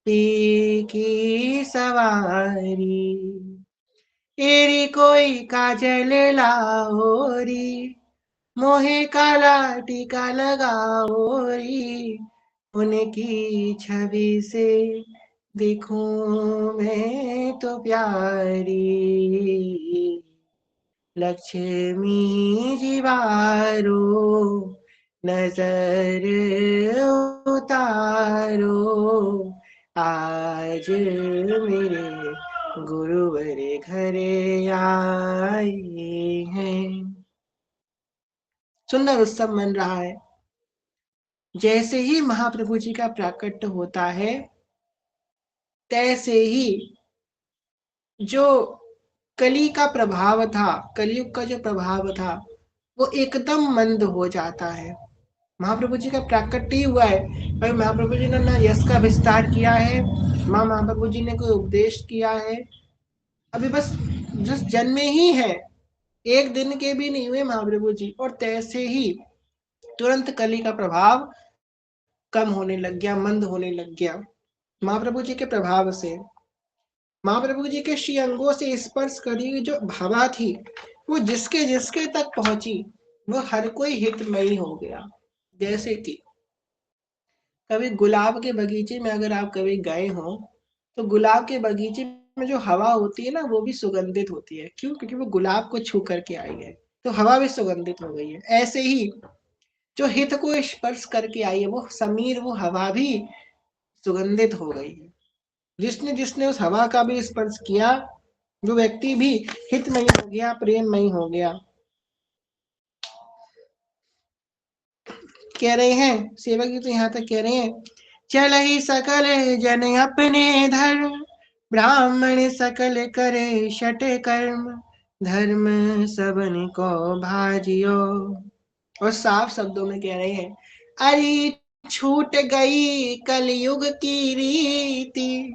Speaker 1: पी की सवारी। तेरी कोई काजल लाओरी, मोहे काला टीका लगाओरी। उनकी छवि से दिखूं मैं तो प्यारी। लक्ष्मी जीवारो नजर उतारो, आज मेरे गुरुवर घरे आए हैं। सुंदर उत्सव मन रहा है। जैसे ही महाप्रभु जी का प्राकट्य होता है, तैसे ही जो कली का प्रभाव था, कलयुग का जो प्रभाव था, वो एकदम मंद हो जाता है। महाप्रभु जी का प्राकट्य ही हुआ है, पर महाप्रभु जी ने ना यश का विस्तार किया है, माँ महाप्रभु जी ने कोई उपदेश किया है? अभी बस जस्ट जन्मे ही है, एक दिन के भी नहीं हुए महाप्रभु जी, और तैसे ही तुरंत कली का प्रभाव कम होने लग गया, मंद होने लग गया महाप्रभु जी के प्रभाव से। महाप्रभु जी के श्री अंगों से स्पर्श करी हुई जो भावा थी, वो जिसके जिसके तक पहुंची, वो हर कोई हितमयी हो गया। जैसे कि कभी गुलाब के बगीचे में अगर आप कभी गए हो, तो गुलाब के बगीचे में जो हवा होती है ना, वो भी सुगंधित होती है। क्यों? क्योंकि वो गुलाब को छू करके आई है, तो हवा भी सुगंधित हो गई है। ऐसे ही जो हित को स्पर्श करके आई है, वो समीर, वो हवा भी सुगंधित हो गई है। जिसने जिसने उस हवा का भी स्पर्श किया, वो व्यक्ति भी हितमयी हो गया, प्रेममयी हो गया। कह रहे हैं सेवक जी, तो यहाँ तक कह रहे हैं, चल ही सकल जन अपने धर्म, ब्राह्मण सकल करे शट कर्म, धर्म सबन को भाजियो। और साफ शब्दों में कह रहे हैं, अरे छूट गई कलयुग की रीति,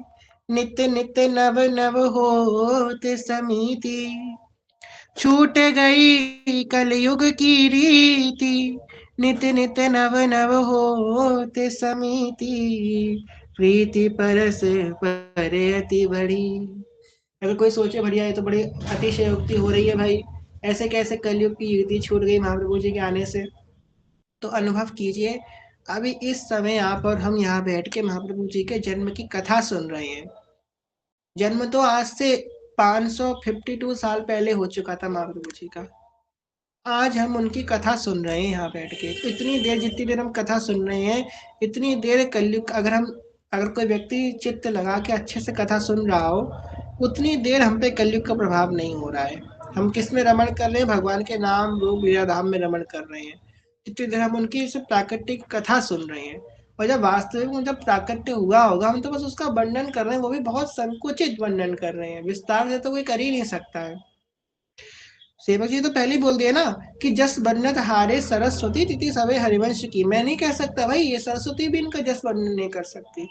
Speaker 1: नित नित नव नव होत समीति। छूट गई कलयुग की रीति, नित नित नव नव होत समीति। प्रीति परस पर अति बड़ी। अगर कोई सोचे बढ़िया है तो बड़ी अतिशयोक्ति हो रही है भाई, ऐसे कैसे कलयुग की युति छूट गई महाप्रभु जी के आने से। तो अनुभव कीजिए, अभी इस समय आप और हम यहाँ बैठ के महाप्रभु जी के जन्म की कथा सुन रहे हैं। जन्म तो आज से 552 साल पहले हो चुका था महाप्रभु जी का। आज हम उनकी कथा सुन रहे हैं यहाँ बैठ के। तो इतनी देर, जितनी देर हम कथा सुन रहे हैं, इतनी देर कलयुग, अगर कोई व्यक्ति चित्त लगा के अच्छे से कथा सुन रहा हो, उतनी देर हम पे कलयुग का प्रभाव नहीं हो रहा है। हम किस में रमण कर रहे हैं? भगवान के नाम रूप लीला धाम में रमण कर रहे हैं। इतनी देर हम उनकी इस प्राकृतिक कथा सुन रहे हैं। और जब वास्तविक में जब प्राकट्य हुआ होगा, हम तो बस उसका वर्णन कर रहे हैं, वो भी बहुत संकुचित वर्णन कर रहे हैं, विस्तार से तो कोई कर ही नहीं सकता है। सेवक जी तो पहले ही बोल दिया ना कि जस बन्नत हारे सरस्वती तिथि सवे हरिवंश की। मैं नहीं कह सकता भाई, ये सरस्वती भी इनका जस वर्णन नहीं कर सकती,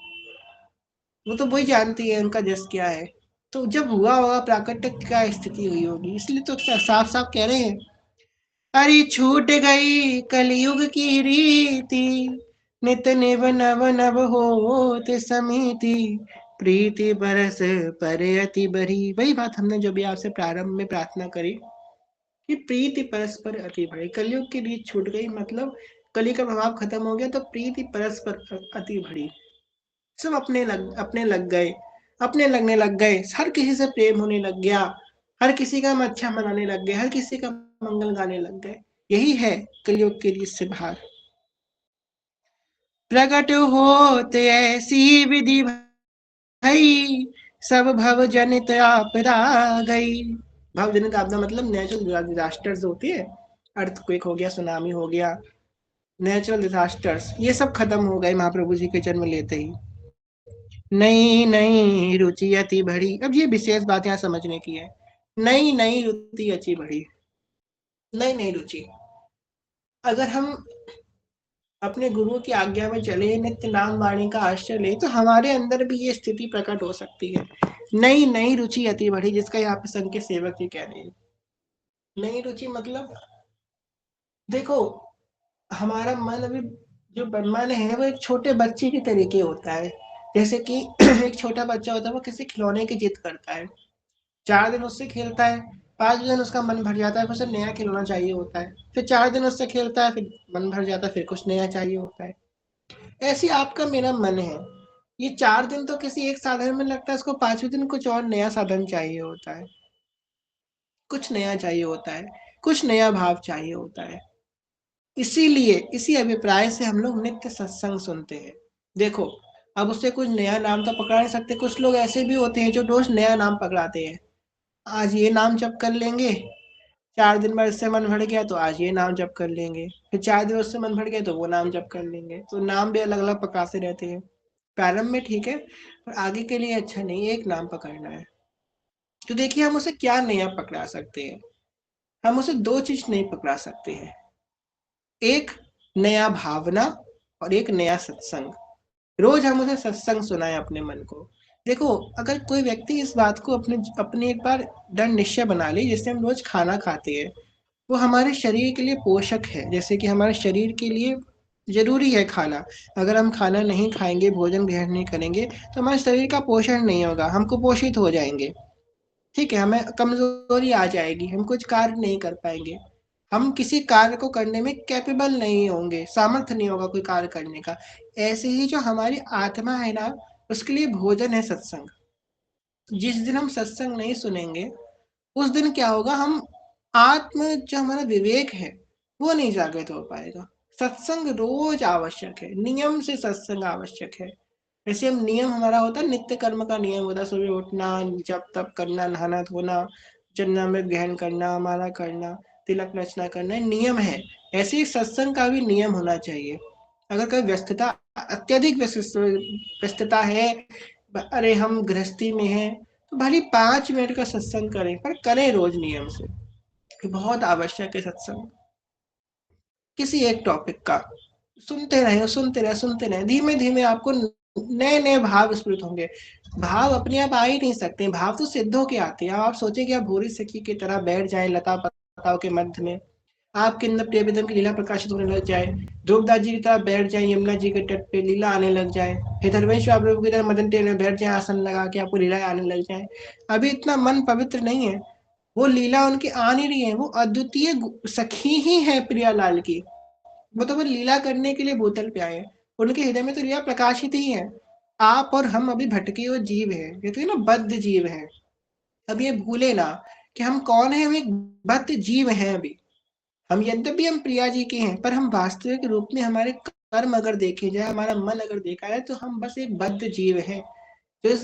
Speaker 1: वो तो वही जानती है उनका जस क्या है। तो जब हुआ होगा प्राकट्य, क्या स्थिति हुई होगी, इसलिए तो साफ साफ कह रहे हैं, अरे छूट गई कलयुग की रीति, नित निव नव नव होत समीति। प्रीति बरस पर अति बरी। वही बात हमने जो भी आपसे प्रारंभ में प्रार्थना करी कि प्रीति परस्पर अति बढ़ी। कलयुग की रीत छूट गई, मतलब कली का प्रभाव खत्म हो गया, तो प्रीति परस्पर अति बढ़ी। सब अपने लग गए, अपने लगने लग गए, हर किसी से प्रेम होने लग गया, हर किसी का हम अच्छा मनाने लग गए, हर किसी का मंगल गाने लग गए। यही है कलयुग की रीत से बाहर। प्रकट होते ऐसी विधि भई, सब भव जनित आपदा गई। भव जनित आपदा मतलब नेचुरल डिजास्टर्स होती है, अर्थक्वेक हो गया, सुनामी हो गया, नेचुरल डिजास्टर्स, ये सब खत्म हो गए महाप्रभु जी के जन्म लेते ही। नई नई रुचि अति बढ़ी। अब ये विशेष बात यहाँ समझने की है, नई नई रुचि अति बढ़ी। नई नई रुचि, अगर हम अपने गुरु की आज्ञा में चले, नित्य नाम वाणी का आश्रय ले, तो हमारे अंदर भी ये स्थिति प्रकट हो सकती है। नई नई रुचि अति बढ़ी, जिसका यहाँ पे संघ के सेवक जी कह रहे हैं। नई रुचि मतलब देखो, हमारा मन अभी, जो मन है, वो एक छोटे बच्चे के तरीके होता है। जैसे कि एक छोटा बच्चा होता है, वो किसी खिलौने की जिद करता है, 4 दिन उससे खेलता है, 5 दिन उसका मन भर जाता है, फिर उसे नया खिलौना चाहिए होता है, फिर 4 दिन उससे खेलता है, फिर मन भर जाता है, फिर कुछ नया चाहिए होता है। ऐसी आपका मेरा मन है, ये 4 दिन तो किसी एक साधन में लगता है, इसको 5वें दिन कुछ और नया साधन चाहिए होता है, कुछ नया चाहिए होता है, कुछ नया भाव चाहिए होता है। इसीलिए इसी अभिप्राय से हम लोग नित्य सत्संग सुनते हैं। देखो, अब उससे कुछ नया नाम तो पकड़ा नहीं सकते। कुछ लोग ऐसे भी होते हैं जो रोज नया नाम पकड़ाते हैं, आज ये नाम जप कर लेंगे, 4 दिन बाद इससे मन भर गया तो आज ये नाम जप कर लेंगे, फिर 4 दिन उससे मन भर गया तो वो नाम जप कर लेंगे। तो नाम भी अलग अलग पकड़ाते रहते हैं। प्रारंभ में ठीक है, पर आगे के लिए अच्छा नहीं, एक नाम पकड़ना है। तो देखिए, हम उसे क्या नया पकड़ा सकते हैं? हम उसे 2 चीज नहीं पकड़ा सकते हैं, एक नया भावना और एक नया सत्संग। रोज हम उसे सत्संग सुनाएं अपने मन को, देखो, अगर कोई व्यक्ति इस बात को अपने एक बार दृढ़ निश्चय बना ले, जैसे हम रोज खाना खाते हैं, वो हमारे शरीर के लिए पोषक है, जैसे कि हमारे शरीर के लिए जरूरी है खाना। अगर हम खाना नहीं खाएंगे, भोजन ग्रहण नहीं करेंगे, तो हमारे शरीर का पोषण नहीं होगा, हम कुपोषित हो जाएंगे। ठीक है, हमें कमजोरी आ जाएगी, हम कुछ कार्य नहीं कर पाएंगे, हम किसी कार्य को करने में कैपेबल नहीं होंगे, सामर्थ्य नहीं होगा कोई कार्य करने का। ऐसे ही जो हमारी आत्मा है ना, उसके लिए भोजन है सत्संग। जिस दिन हम सत्संग नहीं सुनेंगे, उस दिन क्या होगा, हम आत्म जो हमारा विवेक है वो नहीं जागृत हो पाएगा। सत्संग रोज आवश्यक है, नियम से सत्संग आवश्यक है। जैसे हम नियम हमारा होता है, नित्य कर्म का नियम होता है, सुबह उठना, जप तप करना, नहाना धोना, जन्नामृत ग्रहण करना, माला करना, तिलक रचना करना, नियम है। ऐसे ही सत्संग का भी नियम होना चाहिए। अगर कोई व्यस्तता, अत्यधिक व्यस्तता है, अरे हम गृहस्थी में हैं, तो भले 5 मिनट का सत्संग करें, पर करें रोज नियम से। ये बहुत आवश्यक है सत्संग। किसी एक टॉपिक का सुनते रहे, सुनते रहे, सुनते रहे, धीमे धीमे आपको नए नए भाव स्फुरित होंगे। भाव अपने आप आ ही नहीं सकते, भाव तो सिद्ध होके आते हैं। आप सोचे कि आप भूरी सखी की तरह बैठ जाए लता पताओं के मध्य में, आपके अंदर प्रिय विधम की लीला प्रकाशित होने लग जाए, ध्रुवदास जी की तरह बैठ जाए यमुना जी के तट पे, लीला आने लग जाए, फिर धर्मेश्वर प्रभु की तरह मदन टेल में बैठ जाए, आसन लगा के आपको लीला आने लग जाए। अभी इतना मन पवित्र नहीं है, वो लीला उनकी आ नहीं रही है, वो अद्वितीय सखी ही है प्रियालाल की। वो तो वो लीला करने के लिए बोतल पे आए हैं, उनके हृदय में तो लीला प्रकाशित ही है। आप और हम अभी भटके हुए जीव है, ये तो है ना, बद्ध जीव है। अब ये भूले ना कि हम कौन है, हम एक बद्ध जीव हैं अभी। हम यद्यपि हम प्रिया जी के हैं, पर हम वास्तविक रूप में हमारे कर्म अगर देखे जाए, हमारा मन अगर देखा जाए, तो हम बस एक बद्ध जीव हैं, जो इस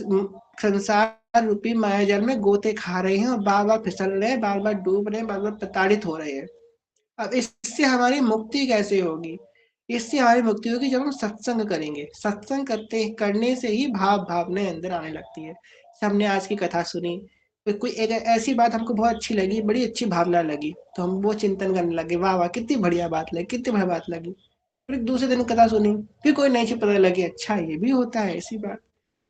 Speaker 1: संसार रूपी मायाजाल में गोते खा रहे हैं और बार बार फिसल रहे हैं, बार बार डूब रहे हैं, बार बार प्रताड़ित हो रहे हैं। अब इससे हमारी मुक्ति कैसे होगी? इससे हमारी मुक्ति होगी जब हम सत्संग करेंगे। सत्संग करने से ही भाव भावनाएं अंदर आने लगती है। हमने आज की कथा सुनी, तो कोई एक ऐसी बात हमको बहुत अच्छी लगी, बड़ी अच्छी भावना लगी, तो हम वो चिंतन करने लगे, वाह वाह कितनी बढ़िया बात लगी, कितनी बढ़िया बात लगी। फिर दूसरे दिन कथा सुनी, फिर कोई नई चीज पता लगी, अच्छा ये भी होता है, ऐसी बात।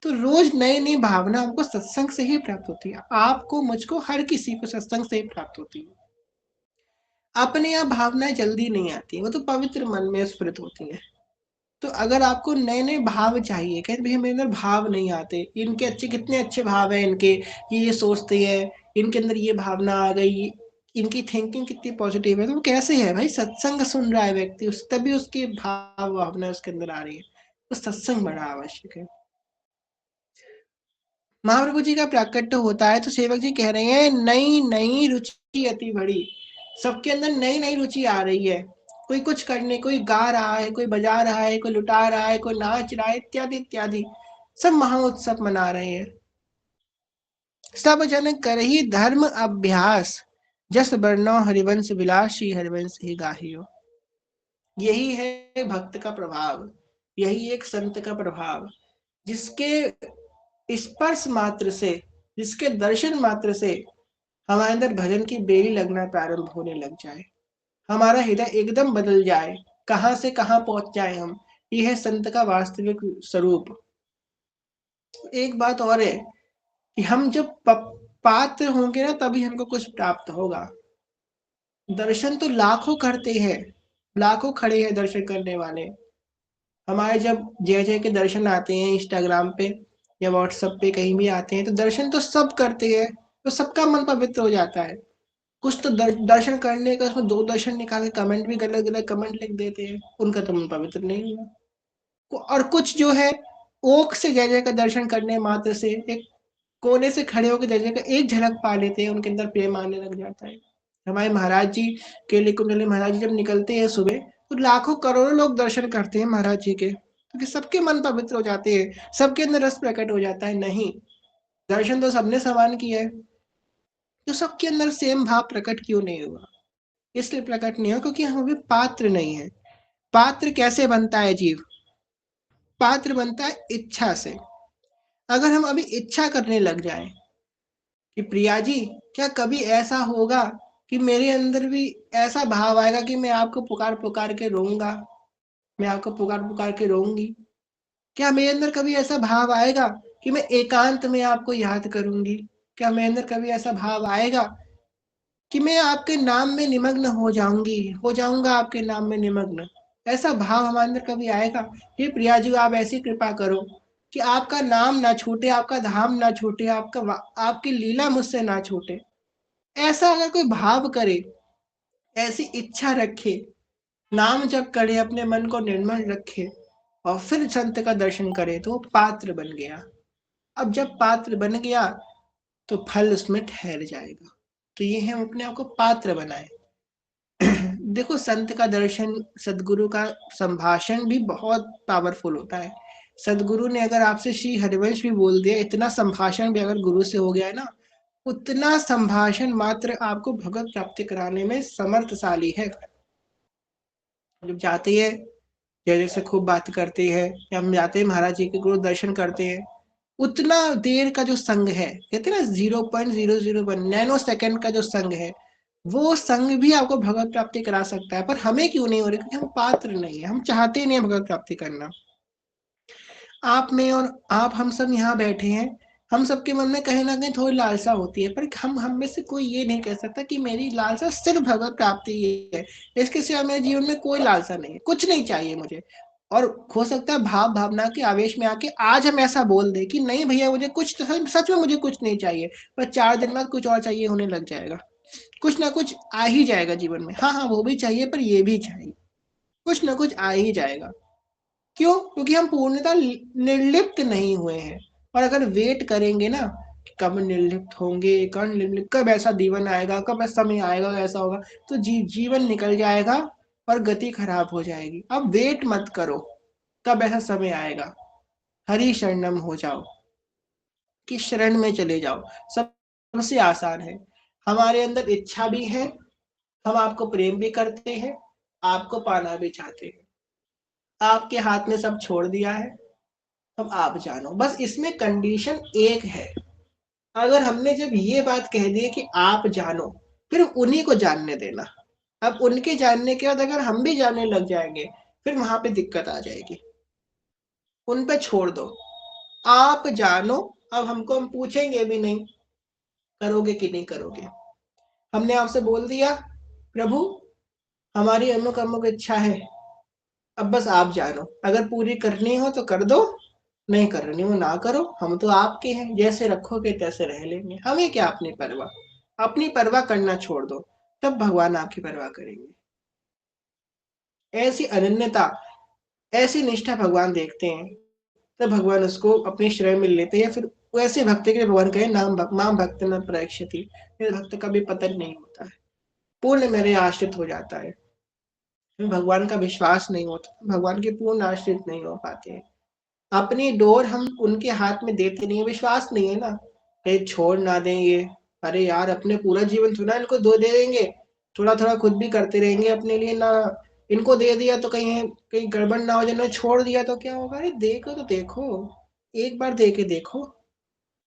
Speaker 1: तो रोज नई नई भावना हमको सत्संग से ही प्राप्त होती है। आपको, मुझको, हर किसी को सत्संग से ही प्राप्त होती है। अपने आप भावनाएं जल्दी नहीं आती, वो तो पवित्र मन में स्फुरित होती है। तो अगर आपको नए नए भाव चाहिए, कहते भैया मेरे अंदर भाव नहीं आते, इनके अच्छे, कितने अच्छे भाव है इनके, ये सोचते हैं, इनके अंदर ये भावना आ गई, इनकी थिंकिंग कितनी पॉजिटिव है, तो वो कैसे है भाई? सत्संग सुन रहा है व्यक्ति, उस तभी उसके भाव भावना उसके अंदर आ रही है। तो सत्संग बड़ा आवश्यक है। महाप्रभु जी का प्राकट्य होता है, तो सेवक जी कह रहे हैं, नई नई रुचि अति बड़ी। सबके अंदर नई नई रुचि आ रही है, कोई कुछ करने, कोई गा रहा है, कोई बजा रहा है, कोई लुटा रहा है, कोई नाच रहा है, इत्यादि इत्यादि। सब महाउत्सव मना रहे हैं। सब जन करही धर्म अभ्यास, जस वर्णो हरिवंश विलासी, हरिवंश ही गाहियो। यही है भक्त का प्रभाव, यही एक संत का प्रभाव, जिसके स्पर्श मात्र से, जिसके दर्शन मात्र से हमारे अंदर भजन की बेली लगना प्रारंभ होने लग जाए, हमारा हृदय एकदम बदल जाए, कहां से कहां पहुंच जाए हम। यह है संत का वास्तविक स्वरूप। एक बात और है कि हम जब पात्र होंगे ना, तभी हमको कुछ प्राप्त होगा। दर्शन तो लाखों करते हैं, लाखों खड़े हैं दर्शन करने वाले। हमारे जब जय जय के दर्शन आते हैं इंस्टाग्राम पे या व्हाट्सएप पे, कहीं भी आते हैं, तो दर्शन तो सब करते हैं, तो सबका मन पवित्र हो जाता है। कुछ तो दर्शन करने का, उसमें दो दर्शन निकाल के कमेंट भी गलत गलत कमेंट लिख देते हैं, उनका तो मन पवित्र नहीं हुआ। और कुछ जो है, ओख से जय जय का दर्शन करने मात्र से, एक कोने से खड़े होकर जय जय का एक झलक पा लेते हैं, उनके अंदर प्रेम आने लग जाता है। हमारे महाराज जी, केले कुंडली महाराज जी जब निकलते हैं सुबह, तो लाखों करोड़ों लोग दर्शन करते हैं महाराज जी के, क्योंकि सबके मन पवित्र हो जाते हैं, सबके अंदर रस प्रकट हो जाता है। नहीं, दर्शन तो सबने समान किया है, तो सबके अंदर सेम भाव प्रकट क्यों नहीं हुआ? इसलिए प्रकट नहीं हुआ क्योंकि हम अभी पात्र नहीं है। पात्र कैसे बनता है जीव? पात्र बनता है इच्छा से। अगर हम अभी इच्छा करने लग जाएं कि प्रिया जी, क्या कभी ऐसा होगा कि मेरे अंदर भी ऐसा भाव आएगा कि मैं आपको पुकार पुकार के रोऊंगा, मैं आपको पुकार पुकार के रोऊंगी? क्या मेरे अंदर कभी ऐसा भाव आएगा कि मैं एकांत में आपको याद करूंगी? क्या मेरे अंदर कभी ऐसा भाव आएगा कि मैं आपके नाम में निमग्न हो जाऊंगा आपके नाम में निमग्न? ऐसा भाव हमारे अंदर कभी आएगा? हे प्रिया जी, आप ऐसी कृपा करो कि आपका नाम ना छूटे, आपका धाम ना छूटे, आपकी लीला मुझसे ना छूटे। ऐसा अगर कोई भाव करे, ऐसी इच्छा रखे, नाम जप करे, अपने मन को निर्मल रखे और फिर संत का दर्शन करे, तो वो पात्र बन गया। अब जब पात्र बन गया तो फल उसमें ठहर जाएगा। तो ये है, हम अपने आप को पात्र बनाए। देखो, संत का दर्शन, सदगुरु का संभाषण भी बहुत पावरफुल होता है। सदगुरु ने अगर आपसे श्री हरिवंश भी बोल दिया, इतना संभाषण भी अगर गुरु से हो गया है ना, उतना संभाषण मात्र आपको भगवत प्राप्ति कराने में समर्थशाली है। जब जाते हैं, जय से खूब बात करते हैं, या हम जाते हैं महाराज जी के गुरु दर्शन करते हैं, उतना देर का जो संग है, कहते हैं ना 0.001 नैनो सेकंड का जो संग है, वो संग भी आपको भगवत प्राप्ति करा सकता है। पर हमें क्यों नहीं हो रही? क्योंकि हम पात्र नहीं है, हम चाहते नहीं है भगवत प्राप्ति करना। आप में और आप, हम सब यहाँ बैठे हैं, हम सबके मन में कहीं ना कहीं थोड़ी लालसा होती है, पर हम में से कोई ये नहीं कह सकता कि मेरी लालसा सिर्फ भगवत प्राप्ति ही है। इसके सिवा मेरे जीवन में कोई लालसा नहीं है, कुछ नहीं चाहिए मुझे। और हो सकता है भाव भावना के आवेश में आके आज हम ऐसा बोल दे कि नहीं भैया, मुझे कुछ सच में मुझे कुछ नहीं चाहिए, पर 4 दिन बाद कुछ और चाहिए होने लग जाएगा। कुछ ना कुछ आ ही जाएगा जीवन में, हाँ हाँ वो भी चाहिए, पर ये भी चाहिए, कुछ ना कुछ आ ही जाएगा। क्यों? क्योंकि हम पूर्णतः निर्लिप्त नहीं हुए हैं। और अगर वेट करेंगे ना कि कब निर्लिप्त होंगे, कब निर्लिप्त, कब ऐसा जीवन आएगा, कब ऐसा समय आएगा, ऐसा होगा, तो जीवन निकल जाएगा और गति खराब हो जाएगी। अब वेट मत करो कब ऐसा समय आएगा, हरि शरणम हो जाओ, कि शरण में चले जाओ। सबसे आसान है। हमारे अंदर इच्छा भी है, हम आपको प्रेम भी करते हैं, आपको पाना भी चाहते हैं, आपके हाथ में सब छोड़ दिया है, अब आप जानो। बस इसमें कंडीशन एक है, अगर हमने जब ये बात कह दी है कि आप जानो, फिर उन्हीं को जानने देना। अब उनके जानने के बाद अगर हम भी जानने लग जाएंगे, फिर वहां पे दिक्कत आ जाएगी। उन पे छोड़ दो, आप जानो। अब हमको हम पूछेंगे भी नहीं करोगे कि नहीं करोगे। हमने आपसे बोल दिया प्रभु हमारी अमुक अमुक इच्छा है, अब बस आप जानो, अगर पूरी करनी हो तो कर दो, नहीं करनी हो ना करो, हम तो आपके हैं, जैसे रखोगे तैसे रह लेंगे, हमें क्या अपनी परवाह। अपनी परवाह करना छोड़ दो, तब भगवान आपकी परवाह करेंगे। ऐसी अनन्यता, ऐसी निष्ठा भगवान देखते हैं, तब भगवान उसको अपने श्रेय में लेते हैं। फिर वैसे भक्त के लिए भगवान कहे माम भक्त न प्रयक्षति, मेरे भक्त का भी पतन नहीं होता है, पूर्ण मेरे आश्रित हो जाता है। भगवान का विश्वास नहीं होता, भगवान के पूर्ण आश्रित नहीं हो पाते हैं। अपनी डोर हम उनके हाथ में देते नहीं है, विश्वास नहीं है ना, कहीं छोड़ ना देंगे। अरे यार, अपने पूरा जीवन थोड़ा इनको दे देंगे, थोड़ा थोड़ा खुद भी करते रहेंगे अपने लिए ना। इनको दे दिया तो कहीं कहीं गड़बड़ ना हो जाए, छोड़ दिया तो क्या होगा? अरे देखो तो देखो, एक बार दे के देखो।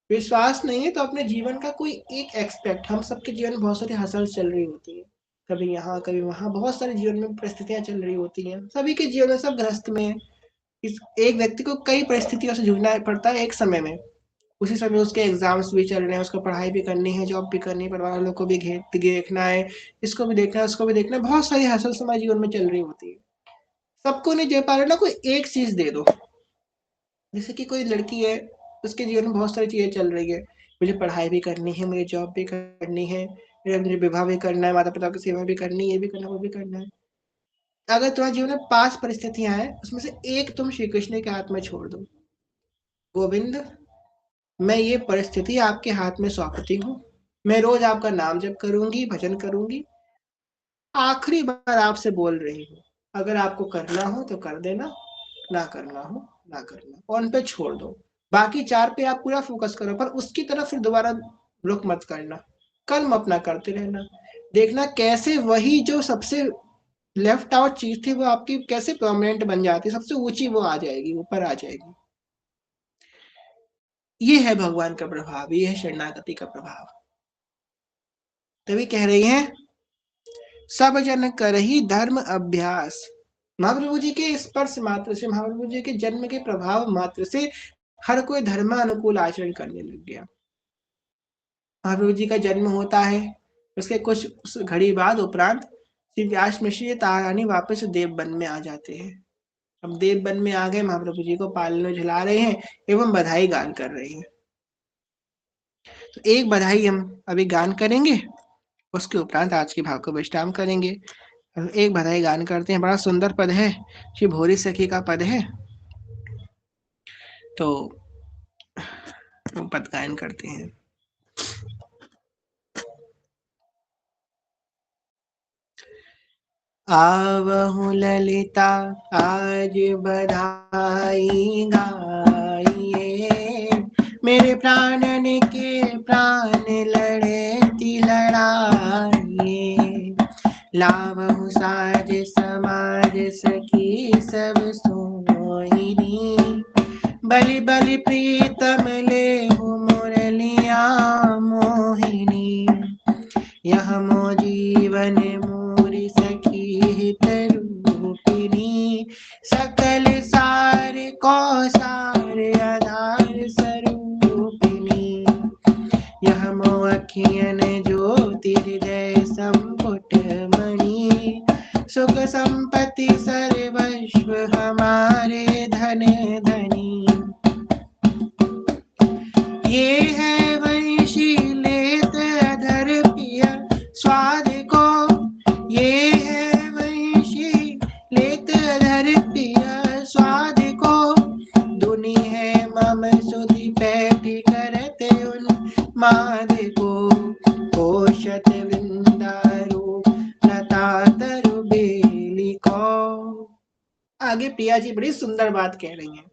Speaker 1: विश्वास नहीं है तो अपने जीवन का कोई एक एक्सपेक्ट, हम सबके जीवन में बहुत सारी हसल चल रही होती है, कभी यहाँ कभी वहां, बहुत सारे जीवन में परिस्थितियां चल रही होती हैं, सभी के जीवन में, सब गृहस्थ में। इस एक व्यक्ति को कई परिस्थितियों से जूझना पड़ता है एक समय में। उसी समय उसके एग्जाम्स भी चल रहे हैं, उसको पढ़ाई भी करनी है, जॉब भी करनी है, परिवार वालों को भी देखना है, इसको भी देखना है, उसको भी देखना है, बहुत सारी हसल समय जीवन में चल रही होती है। सबको नहीं दे पा रहे ना, कोई एक चीज दे दो। जैसे कि कोई लड़की है, उसके जीवन में बहुत सारी चीजें चल रही है, मुझे पढ़ाई भी करनी है, मुझे जॉब भी करनी है, मुझे विवाह भी करना है, माता पिता की सेवा भी करनी है, ये भी करना, वो भी करना है। अगर तुम्हारे जीवन में 5 परिस्थितियां हैं, उसमें से एक तुम श्री कृष्ण के हाथ में छोड़ दो, गोविंद मैं ये परिस्थिति आपके हाथ में सौंपती हूँ, मैं रोज आपका नाम जप करूंगी, भजन करूंगी, आखिरी बार आपसे बोल रही हूँ, अगर आपको करना हो तो कर देना, ना करना हो ना करना, और उन पे छोड़ दो। बाकी 4 पे आप पूरा फोकस करो, पर उसकी तरफ फिर दोबारा रुख मत करना, कर्म अपना करते रहना। देखना कैसे वही जो सबसे लेफ्ट आउट चीज थी, वो आपकी कैसे परमानेंट बन जाती है, सबसे ऊंची वो आ जाएगी, ऊपर आ जाएगी। ये है भगवान का प्रभाव, ये है शरणागति का प्रभाव। तभी कह रही हैं सब जन करही धर्म अभ्यास। महाप्रभु जी के स्पर्श मात्र से, महाप्रभु जी के जन्म के प्रभाव मात्र से हर कोई धर्मानुकूल आचरण करने लग गया। महाप्रभु जी का जन्म होता है, उसके कुछ घड़ी बाद उपरांत श्री व्यास मिश्र जी तारानी वापस देवबन में आ जाते हैं। अब देवबन में आ गए, महाप्रभु जी को पालने झुला रहे हैं एवं बधाई गान कर रहे हैं। तो एक बधाई हम अभी गान करेंगे, उसके उपरांत आज के भाव को विश्राम करेंगे। एक बधाई गान करते हैं, बड़ा सुंदर पद है, श्री भोरी सखी का पद है, तो पद गायन करते हैं। आवहु ललिता आज बधाई गाइए, मेरे प्राणन के प्राण लड़ती लड़ाइए। लावहु साज समाज सखी सब सोहिनी, बलि बलि प्रीतम लेहु मुरलिया मोहिनी। यह मो जीवन मोरी सखी हित रूपिणी, सकल सार को सार आधार स्वरूपिणी। यह मो अखियन ज्योति हृदय संपुट मणि, सुख संपत्ति सर्वस्व हमारे धन धनी। ये है वंशी लेत अधर पिया स्वाद को, ये है वंशी लेत अधर पिया स्वाद को। दुनि है मम सुधि पैठी करते उन माद को, पोषत वृंदारू लता तरु बेली को। आगे प्रिया जी बड़ी सुंदर बात कह रही हैं।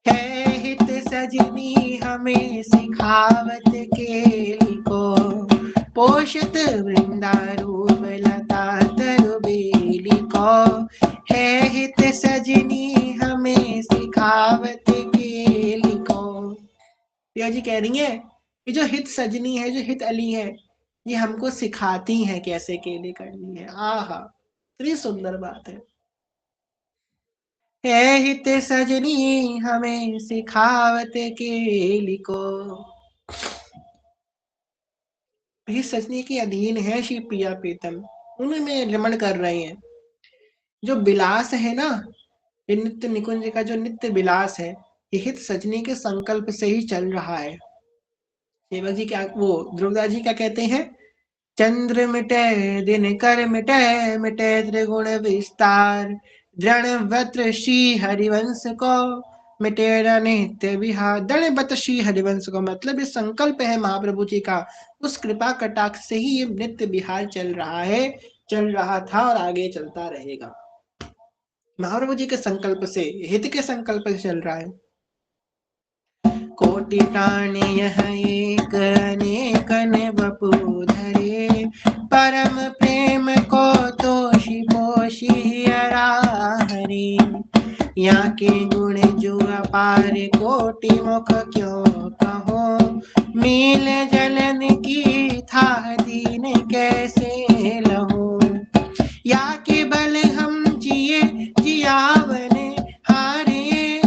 Speaker 1: है हित सजनी हमें सिखावत केली को, पोषित वृंदारूप लता तरु बेली को। है हित सजनी हमें सिखावत केली को। प्रिया जी कह रही है कि जो हित सजनी है, जो हित अली है, ये हमको सिखाती है कैसे केली करनी है। आहा, इतनी सुंदर बात है। है हित सजनी हमें सिखावत केली को। हित सजनी के अधीन है श्री प्रिया प्रीतम, उनमें रमण कर रहे हैं। जो विलास है ना, ये नित्य निकुंज का जो नित्य विलास है, ये हित सजनी के संकल्प से ही चल रहा है। सेवक जी क्या, वो ध्रुवदास जी क्या कहते हैं, चंद्र मिटे दिन कर मिटे, मिटे त्रिगुण विस्तार। दृढ़वत्र श्री हरिवंश को, मिटे नित्य विहार। दृढ़वत श्री हरिवंश को मतलब ये संकल्प है महाप्रभु जी का, उस कृपा कटाक्ष से ही ये नित्य विहार चल रहा है, चल रहा था और आगे चलता रहेगा। महाप्रभु जी के संकल्प से, हित के संकल्प से चल रहा है। कोटि प्राण यह एक अनेकन बपू धरे, परम प्रेम को तोषी पोषी हरे। यहाँ के गुण जो अपार कोटि मुख क्यों कहो, मील जलन की था दीन कैसे लहो। या के बल हम जिए जियावन हारे,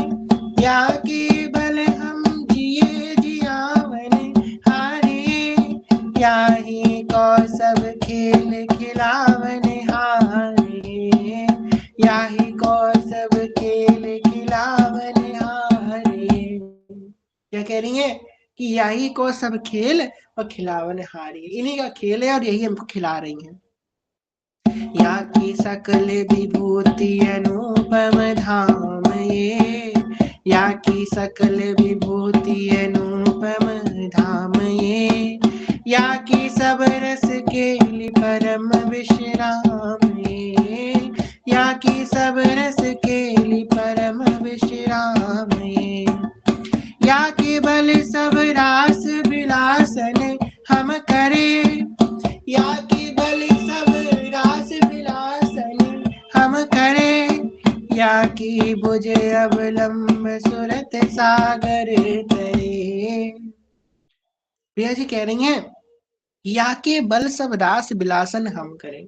Speaker 1: या के बल हम जिए जियावन हारे। याही को सब खेल खिलावन हारे, याही को सब खेल खिलावन हारे। क्या कह रही है कि यही को सब खेल और खिलावन हारे, इन्हीं का खेल है और यही हमको खिला रही हैं। या की सकल विभूति अनुपम धाम ये, या की सकल विभूति अनुपम धाम ये। या की सब रस केली परम विश्राम ये, या की सब रस केली परम विश्राम ये। या के बल सब रास विलासन हम करे, या के बल सब रास विलासन हम करे। या की बुझ अवलंब सुरत सागर तरे। प्रिया जी कह रही हैं, या के बल सब रास विलासन हम करें।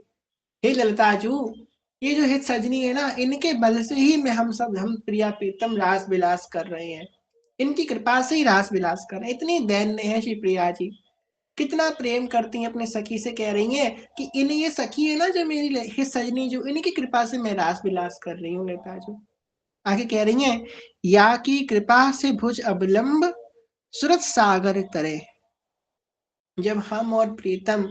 Speaker 1: हे ललिता जू, ये जो हित सजनी है ना, इनके बल से ही मैं हम प्रिया प्रीतम रास विलास कर रहे हैं। इनकी कृपा से ही रास विलास कर रहे हैं। इतनी दैन्य है श्री प्रिया जी, कितना प्रेम करती हैं अपने सखी से। कह रही हैं कि इन ये सखी है ना जो मेरी हित सजनी, जो इनकी कृपा से मैं रास विलास कर रही हूँ लता जो। आगे कह रही हैं, या की कृपा से भुज अवलंब सुरत सागर तरे। जब हम और प्रीतम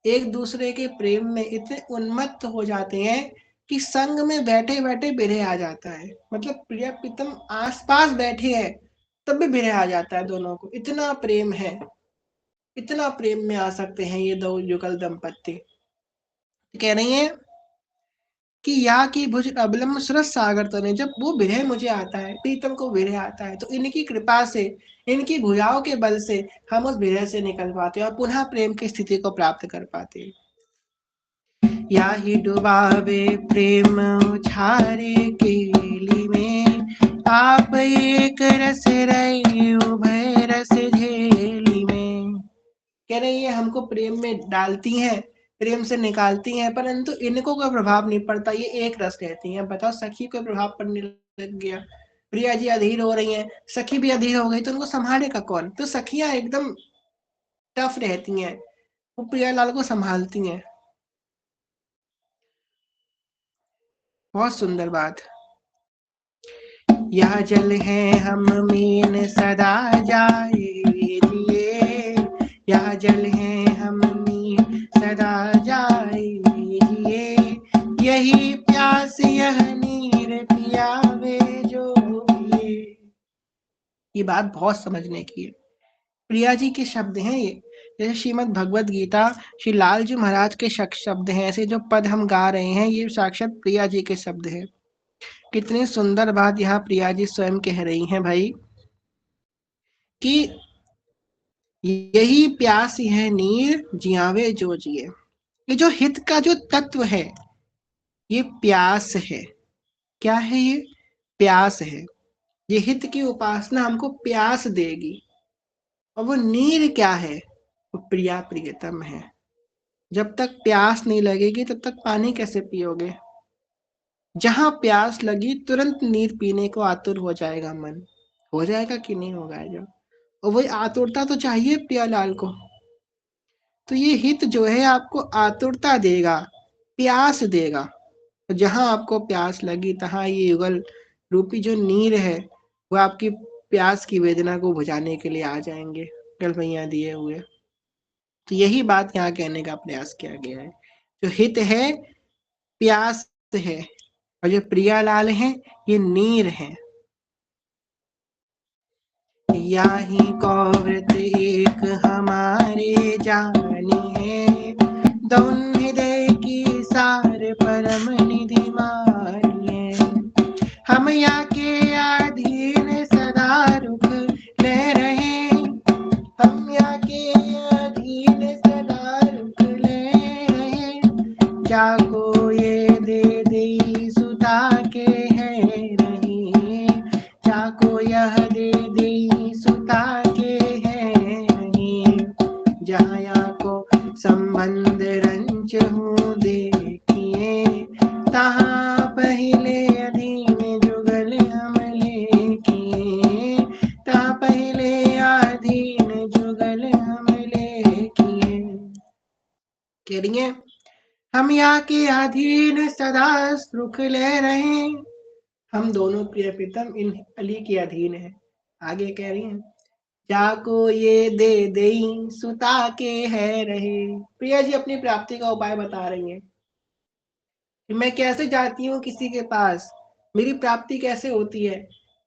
Speaker 1: एक दूसरे के प्रेम में इतने उन्मत्त हो जाते हैं कि संग में बैठे बैठे बिरह आ जाता है। मतलब प्रिया प्रीतम आसपास बैठे हैं तब भी बिरह आ जाता है दोनों को, इतना प्रेम है। इतना प्रेम में आ सकते हैं ये दो युगल दंपत्ति। कह रही हैं कि या की भुज अबलम सुरत सागर तने। जब वो विरह मुझे आता है, प्रीतम को विरह आता है, तो इनकी कृपा से, इनकी भुजाओं के बल से हम उस विरह से निकल पाते हैं और पुनः प्रेम की स्थिति को प्राप्त कर पाते हैं। या ही डुबावे प्रेम उछारे केली में, आप एक रस रहे उभय रस झेली में। कह रही है हमको प्रेम में डालती हैं, प्रेम से निकालती हैं, परंतु इनको कोई प्रभाव नहीं पड़ता, ये एक रस रहती हैं। बताओ, सखी को प्रभाव पड़ने लग गया, प्रिया जी अधीर हो रही हैं, सखी भी अधीर हो गई, तो उनको संभालेगा कौन? तो सखियां एकदम टफ रहती हैं, वो प्रियालाल को संभालती हैं। बहुत सुंदर बात। यह जल है हम मीन सदा जाए लिए, यह जल है हम मीन सदा जाए लिए, यही प्यास यह नीर पियावे जो ये बात बहुत समझने की है। प्रिया जी के शब्द हैं ये, जैसे श्रीमद् भगवद गीता श्री लाल जी महाराज के शब्द हैं, ऐसे जो पद हम गा रहे हैं ये साक्षात प्रिया जी के शब्द हैं। कितनी सुंदर बात यहाँ प्रिया जी स्वयं कह रही हैं भाई, कि यही प्यास है नीर जियावे जो जिए। ये जो हित का जो तत्व है, ये प्यास है। क्या है ये? प्यास है। ये हित की उपासना हमको प्यास देगी। और वो नीर क्या है? वो प्रिया प्रियतम है। जब तक प्यास नहीं लगेगी तब तक पानी कैसे पियोगे? जहां प्यास लगी तुरंत नीर पीने को आतुर हो जाएगा मन। हो जाएगा कि नहीं होगा? जब और वही आतुरता तो चाहिए प्रियालाल को। तो ये हित जो है आपको आतुरता देगा, प्यास देगा। जहां आपको प्यास लगी तहां ये युगल रूपी जो नीर है वो आपकी प्यास की वेदना को बुझाने के लिए आ जाएंगे, कल भैया दिए हुए। तो यही बात यहाँ कहने का प्रयास किया गया है। जो हित है प्यास है, और जो प्रियालाल है ये नीर है। याही कौवृत एक हमारे जानी है, दोन हृदय की सार परम निधि मानिए। हम या के अधीन सदा रुख ले रहे, हम या के अधीन सदा रुख ले रहे, जाको ये दे दे सुता के है रही, जाको यह दे दे सुता के है रही, जहाँ को संबंध रंच हूँ देखिए, तहाँ पहले अधीन जुगल हम लेकिए, तहाँ पहले अधीन जुगल हम लेकिए। कह रही है हम यहाँ के अधीन सदा सुख ले रहे, हम दोनों प्रिय प्रीतम इन अली के अधीन है। आगे कह रही हैं, जाको ये दे दई सुता के है रहे। प्रिया जी अपनी प्राप्ति का उपाय बता रही हैं कि मैं कैसे जाती हूँ किसी के पास, मेरी प्राप्ति कैसे होती है।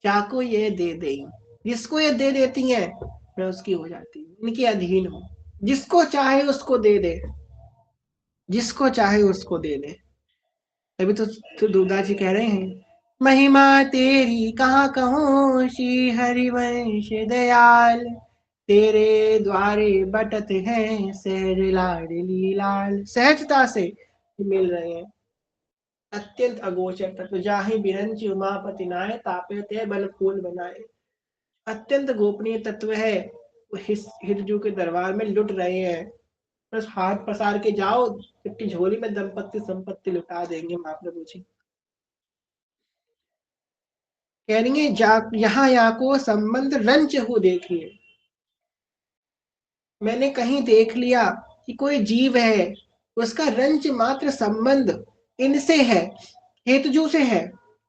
Speaker 1: जाको ये दे दई, जिसको ये दे देती हैं मैं उसकी हो जाती हूँ, इनके अधीन हूँ। जिसको चाहे उसको दे दे, जिसको चाहे उसको दे दे। तभी तो दुर्गा जी कह रहे हैं, महिमा तेरी कहाँ कहूँ श्री हरिवंश दयाल, तेरे द्वारे बटत हैं सहज लाडली लाल। सहजता से मिल रहे हैं। अत्यंत अगोचर तत्व जाहि बिरंच उमापति नाय, तापे ते बल फूल बनाए। अत्यंत गोपनीय तत्व है, हिरजू के दरबार में लुट रहे हैं। बस हाथ पसार के जाओ, सबकी झोली में दंपत्ति संपत्ति लुटा देंगे महाप्रभु जी। कह रही है यहाँ या को संबंध रंच हो देखिए। मैंने कहीं देख लिया कि कोई जीव है, उसका रंच मात्र संबंध इनसे है, हेतुजों से है।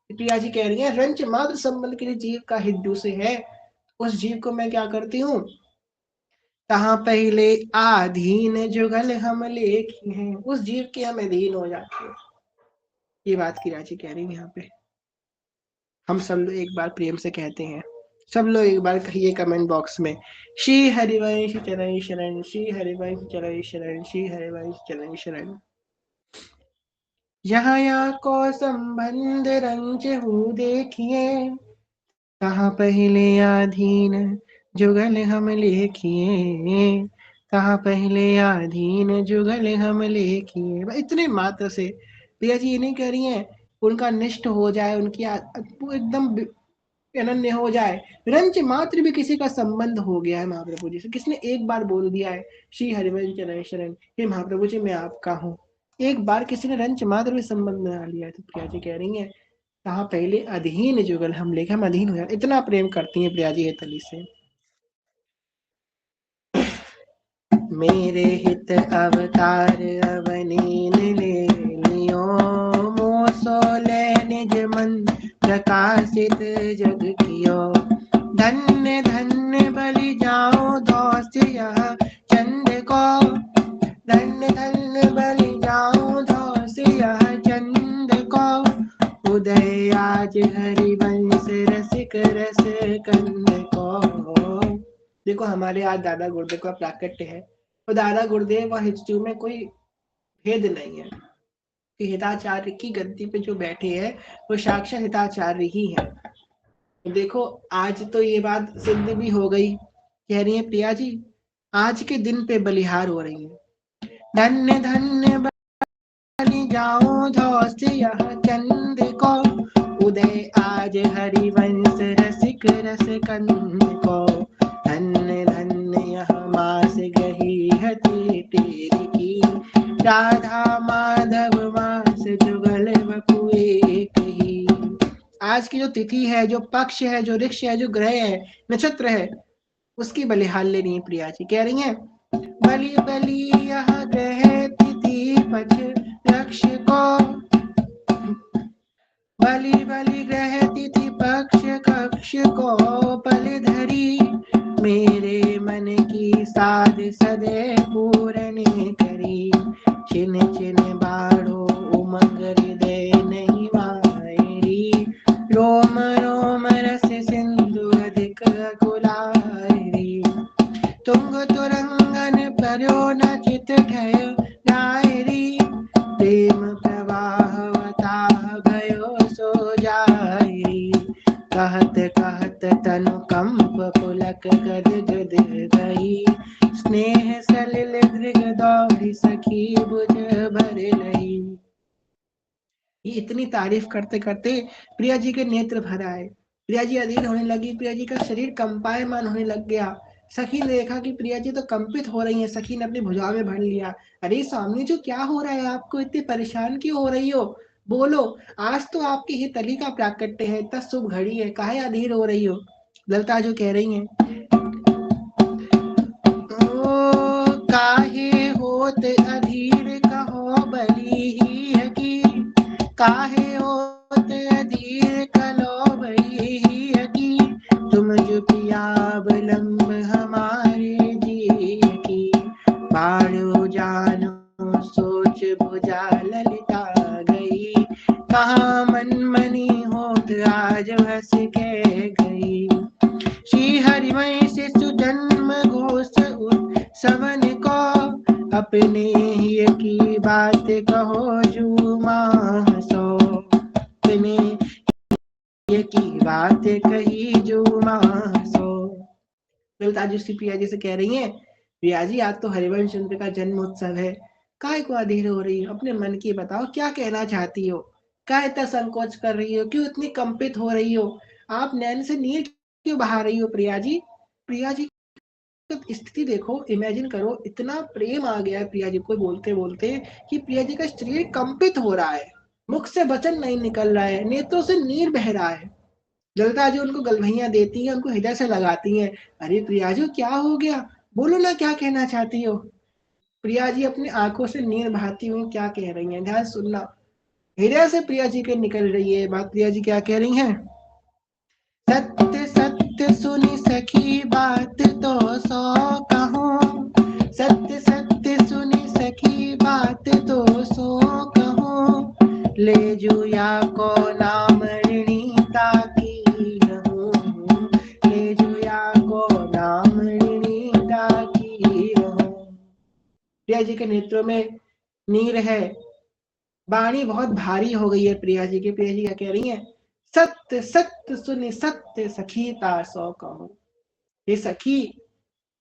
Speaker 1: प्रिया जी कह रही है रंच मात्र संबंध के लिए जीव का हेतु से है, उस जीव को मैं क्या करती हूँ, तहाँ पहले आधीन जुगल हम लेखी हैं, उस जीव के हम अधीन हो जाते हैं। ये बात की राजी कह रही है यहाँ पे। हम सब लोग एक बार प्रेम से कहते हैं, सब लोग एक बार कहिए कमेंट बॉक्स में, श्री हरिवंश चरण शरण, श्री हरिवंश चरण शरण, श्री हरिवंश चरण शरण। यहाँ को संबंध रंज हूँ देखिए, कहाँ पहले आधीन जुगल हम लेखिए, कहाँ पहले आधीन जुगल हम लेखिए। इतने मात्र से प्रिया जी ये नहीं कह रही हैं उनका निष्ठ हो जाए, उनकी एकदम अनन्य हो जाए, रंच मात्र भी किसी का संबंध हो गया है महाप्रभु जी से, किसने एक बार बोल दिया है श्री हरिवंश चरण शरण, हे महाप्रभु जी मैं आपका हूँ, एक बार किसी ने रंच मात्र भी संबंध बना लिया है, तो प्रिया जी कह रही है कहा पहले अधीन जुगल हम लेके हम अधीन हो जाए, इतना प्रेम करती हैं प्रिया जी हेतली से। मेरे हित अवतार अवनीन ले लियो, मोसोले निज मन प्रकाशित जग कियो, धन्य धन्य बलि जाओ दोस्त यह चंद को, धन्य धन्य बलि जाओ दोस्त यह चंद को, उदय आज हरिवंश रसिक रस कंद को। देखो हमारे आज दादा गुरुदेव का प्राकट्य है, तो दादा गुरुदेव और हितू में कोई भेद नहीं है कि हिताचार्य की गद्दी पे जो बैठे हैं वो साक्षात हिताचार्य ही है। तो देखो आज तो ये बात सिद्ध भी हो गई, कह रही है प्रिया जी आज के दिन पे बलिहार हो रही है, धन्य धन्य बलि जाओ धौस यह चंद को, उदय आज हरिवंश रसिक रस कंद को, धन्य धन्य यह मास गही हति तेरी की, राधा माधव मास जुगल बपु एक ही। आज की जो तिथि है, जो पक्ष है, जो ऋक्ष है, जो ग्रह है, नक्षत्र है, उसकी बलिहाल ले रही है प्रिया जी, कह रही है बलि बलि यह ग्रह तिथि पक्ष रक्ष को, बलि बलि ग्रह तिथि पक्ष कक्ष को, पल धरी मेरे मन की साध सदै पूर्ण करी, छिन छिन बाढ़ो उमंग हृदय नहीं मायरी, रोम रोम रस सिंधु अधिक कुलायरी, तुंग तुरंगन पर्यो न चित ठय गायरी, प्रेम प्रवाह वताह गयो सो जायरी, कहत कहत तनु कंप पुलक गद गद गई, स्नेह सलिल दृग दौड़ी सखी बुझ भर लई। ये इतनी तारीफ करते करते प्रिया जी के नेत्र भर आए, प्रिया जी अधीर होने लगी, प्रिया जी का शरीर कंपायमान होने लग गया। सखी ने देखा कि प्रिया जी तो कंपित हो रही हैं, सखी ने अपनी भुजाओं में भर लिया, अरे स्वामी जी क्या हो रहा है, आपको इतनी परेशान क्यों हो रही हो, बोलो आज तो आपकी ही तली का प्राकट्य है, इतना शुभ घड़ी है, काहे अधीर हो रही हो। ललता जो कह रही हैं काहे होत अधीर कहो बलि ही की, काहे होत अधीर कलो बलि ही की, तुम जो पिया अवलंब हमारे जी की, बाढ़ो जानो सोच भुजा ललिता गई, कहाँ मन मनी होत आज हंस के गई, श्री हरिवंश सुजन्म घोष सवन को, अपने ही की बात कहो जूमा सो, अपने ये की बात कही जूमा सो। ललिता जी श्री प्रिया जी से कह रही हैं प्रिया जी आज तो हरिवंश चंद्र का जन्म उत्सव है, काय को अधीर हो रही हो, अपने मन की बताओ क्या कहना चाहती हो, क्या इतना संकोच कर रही हो, क्यों इतनी कंपित हो रही हो, आप नैन से नीर क्यों बहा रही हो प्रिया जी। प्रिया जी तो स्थिति देखो, इमेजिन करो, इतना प्रेम आ गया है प्रिया जी को बोलते बोलते कि प्रिया जी का शरीर कंपित हो रहा है, मुख से वचन नहीं निकल रहा है, नेत्रों से नीर बह रहा है। ललिता जी उनको गलभैया देती हैं, उनको हृदय से लगाती हैं। अरे प्रिया जी क्या हो गया, बोलो ना क्या कहना चाहती हो। प्रिया जी अपनी आंखों से नीर बहाती हुई क्या कह रही हैं, ध्यान सुनना। हृदय से प्रिया जी के निकल रही है बात। प्रिया जी क्या कह रही हैं? सत्य सत्य सुनी सखी बात तो सौ कहूँ, सत्य सत्य सुनी सखी बात तो सौ कहूँ, ले जुया को नाम ऋणीता की रहूं, ले जुया को नाम ऋणीता की रहूं। प्रिया जी के नेत्रों में नीर है, वाणी बहुत भारी हो गई है प्रिया जी की। प्रिया जी क्या कह रही हैं? सत्य सत्य सुनी सत्य सखी ता सौ कहूं। ये सखी,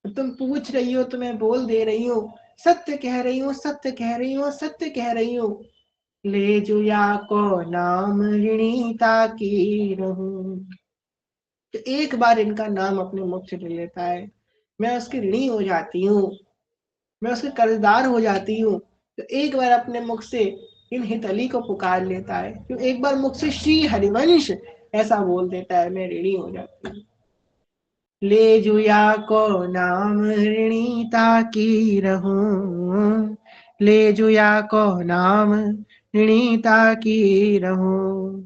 Speaker 1: तुम पूछ रही हो तो मैं बोल दे रही हूँ, सत्य कह रही हूँ, सत्य कह रही हूँ, सत्य कह रही हूँ। ले जुया को नाम ऋणीता की रहूं। तो एक बार इनका नाम अपने मुख से ले लेता है, मैं उसकी ऋणी हो जाती हूँ, मैं उसके कर्जदार हो जाती हूँ। तो एक बार अपने मुख से इन हितली को पुकार लेता है, तो एक बार मुख से श्री हरिवंश ऐसा बोल देता है, मैं ऋणी हो जाती हूँ। ले जुया को नाम ऋणीता की रहूं, ले जुया को नाम ऋणीता की रहूं।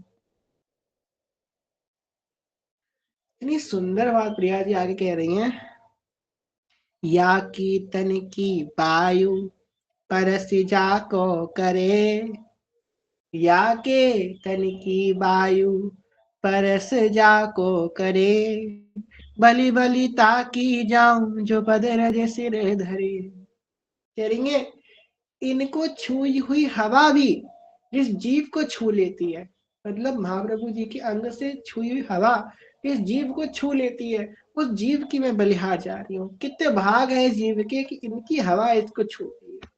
Speaker 1: इतनी सुंदर बात प्रिया जी आगे कह रही हैं। या की तन की वायु परस जाको करे, या के तन की वायु परस जाको करे, बलि बलि ताकी जाऊं जो बदरज सिर धरे। करेंगे, इनको छुई हुई हवा भी जिस जीव को छू लेती है, मतलब महाप्रभु जी के अंग से छुई हुई हवा इस जीव को छू लेती है, उस जीव की मैं बलिहार जा रही हूँ। कितने भाग है इस जीव के कि इनकी हवा इसको छूती है।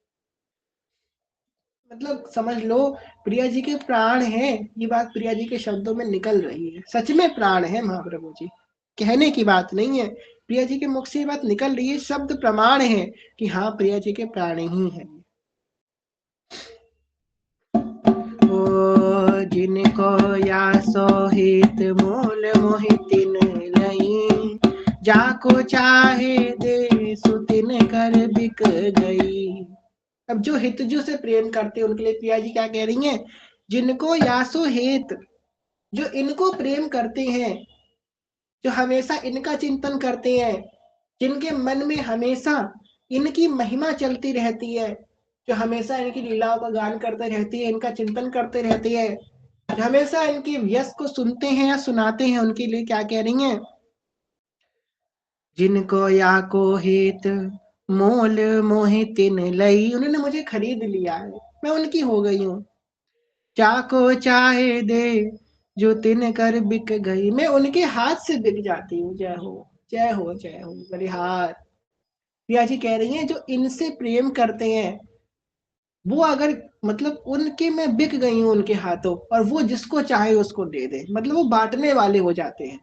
Speaker 1: मतलब समझ लो, प्रिया जी के प्राण हैं, ये बात प्रिया जी के शब्दों में निकल रही है। सच में प्राण है महाप्रभु जी, कहने की बात नहीं है। प्रिया जी के मुख से ये बात निकल रही है, शब्द प्रमाण है कि हाँ प्रिया जी के प्राण ही है। ओ जिनको या सोहित मूल मोहितिन लई, जाको चाहे दे सुतिन कर बिक गई। अब जो हितजू से प्रेम करते हैं उनके लिए प्रिया जी क्या कह रही हैं? जिनको यासो हेत, जो इनको प्रेम करते हैं, जो हमेशा इनका चिंतन करते हैं, जिनके मन में हमेशा इनकी महिमा चलती रहती है, जो हमेशा इनकी लीलाओं का गान करते रहती है, इनका चिंतन करते रहती है, जो हमेशा इनकी यश को सुनते हैं या सुनाते हैं, उनके लिए क्या कह रही हैं? जिनको या को हित मोल मोहितिन लई, उन्होंने मुझे खरीद लिया है, मैं उनकी हो गई हूँ। चाको चाहे दे जो तिन कर बिक गई, मैं उनके हाथ से बिक जाती हूँ। जय हो जय हो जय हो बलिहार। प्रिया जी कह रही हैं जो इनसे प्रेम करते हैं वो अगर, मतलब उनके मैं बिक गई हूँ उनके हाथों, और वो जिसको चाहे उसको दे दे, मतलब वो बांटने वाले हो जाते हैं।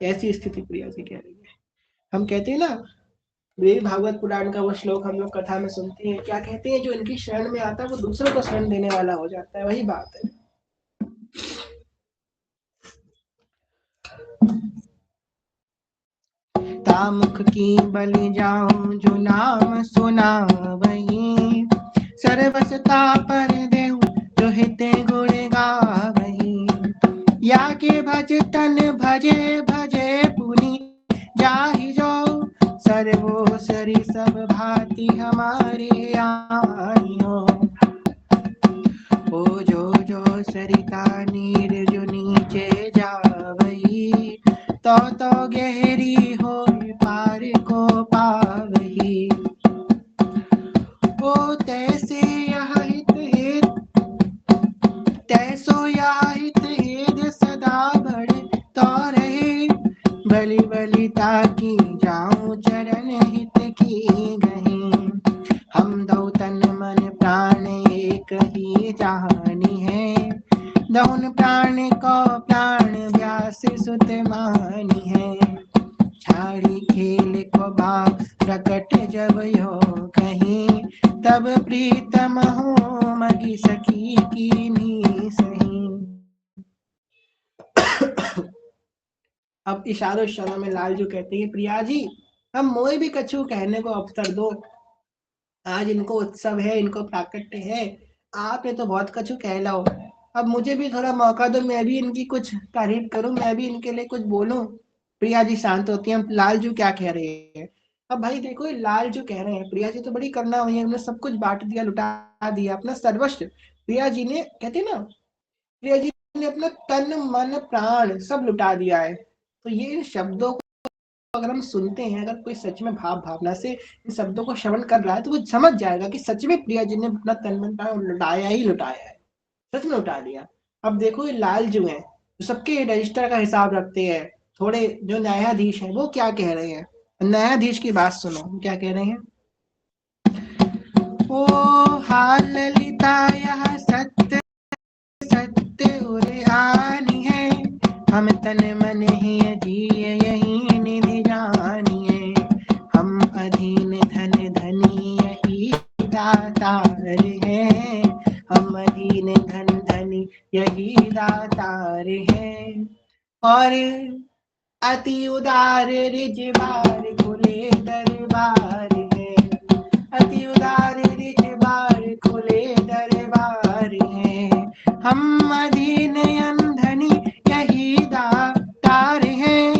Speaker 1: ऐसी स्थिति प्रिया जी कह रही है। हम कहते हैं ना, देवी भागवत पुराण का वो श्लोक हम लोग कथा में सुनते हैं, क्या कहते हैं? जो इनकी शरण में आता है वो दूसरों को शरण देने वाला हो जाता है, वही बात है। तामुख की बलि जाऊं जो नाम सुना वही, सर्वसता पर देहु जो हिते गुण गावही। या के भज तन भजे भजे पुनि जाहि जो, सर्वो सरी सब भांति हमारे आइयो। ओ जो जो सरिता नीर जो नीचे जावही, तो गहरी हो पार को पावही। ओ तैसे यह हित हेत, तैसो यह हित हेत सदा बढ़े तो रहे, बलि बलि ताकि जाऊं चरण हित की गही। हम दो तन मन प्राण एक ही जानी है, दौन प्राण को प्राण व्यास सुत मानी है। नारी खेल को भाव प्रकट जब यो कहीं, तब प्रीतम हो मगी सखी की नी सही। अब इशारों में लालजू कहते हैं, प्रिया जी हम मोए भी कछु कहने को अवसर दो, आज इनको उत्सव है, इनको प्राकट्य है, आपने तो बहुत कछु कहलाओ, अब मुझे भी थोड़ा मौका दो, मैं भी इनकी कुछ तारीफ करूं, मैं भी इनके लिए कुछ बोलूं। प्रिया जी शांत होती हैं, लालजू क्या कह रहे हैं। अब भाई देखो, लालजू कह रहे हैं प्रिया जी तो बड़ी करना हुई है, उन्होंने सब कुछ बांट दिया, लुटा दिया, अपना सर्वस्व प्रिया जी ने, कहते ना, प्रिया जी ने अपना तन मन प्राण सब लुटा दिया है। तो ये इन शब्दों को अगर हम सुनते हैं, अगर कोई सच में भाव भावना से इन शब्दों को श्रवण कर रहा है, तो वो समझ जाएगा कि सच में प्रिया जी ने अपना तन मन प्राण लुटाया ही लुटाया है, सच में लुटा दिया। अब देखो ये लालजू है, जो सबके रजिस्टर का हिसाब रखते हैं, थोड़े जो न्यायाधीश हैं वो क्या कह रहे हैं, न्यायाधीश की बात सुनो क्या कह रहे हैं। ओ हाल ललिता यह सत्य सत्य उरे आनी है, हम तन मन ही जिए यही निधि जानिए, हम अधीन धन धनी यही दातार है, हम अधीन धन धनी यही दातार है। और अति उदार रिजवार खुले दरबार है, अति उदार रिजवार खुले दरबार है, हम अधीन अंधनी यही दातार है,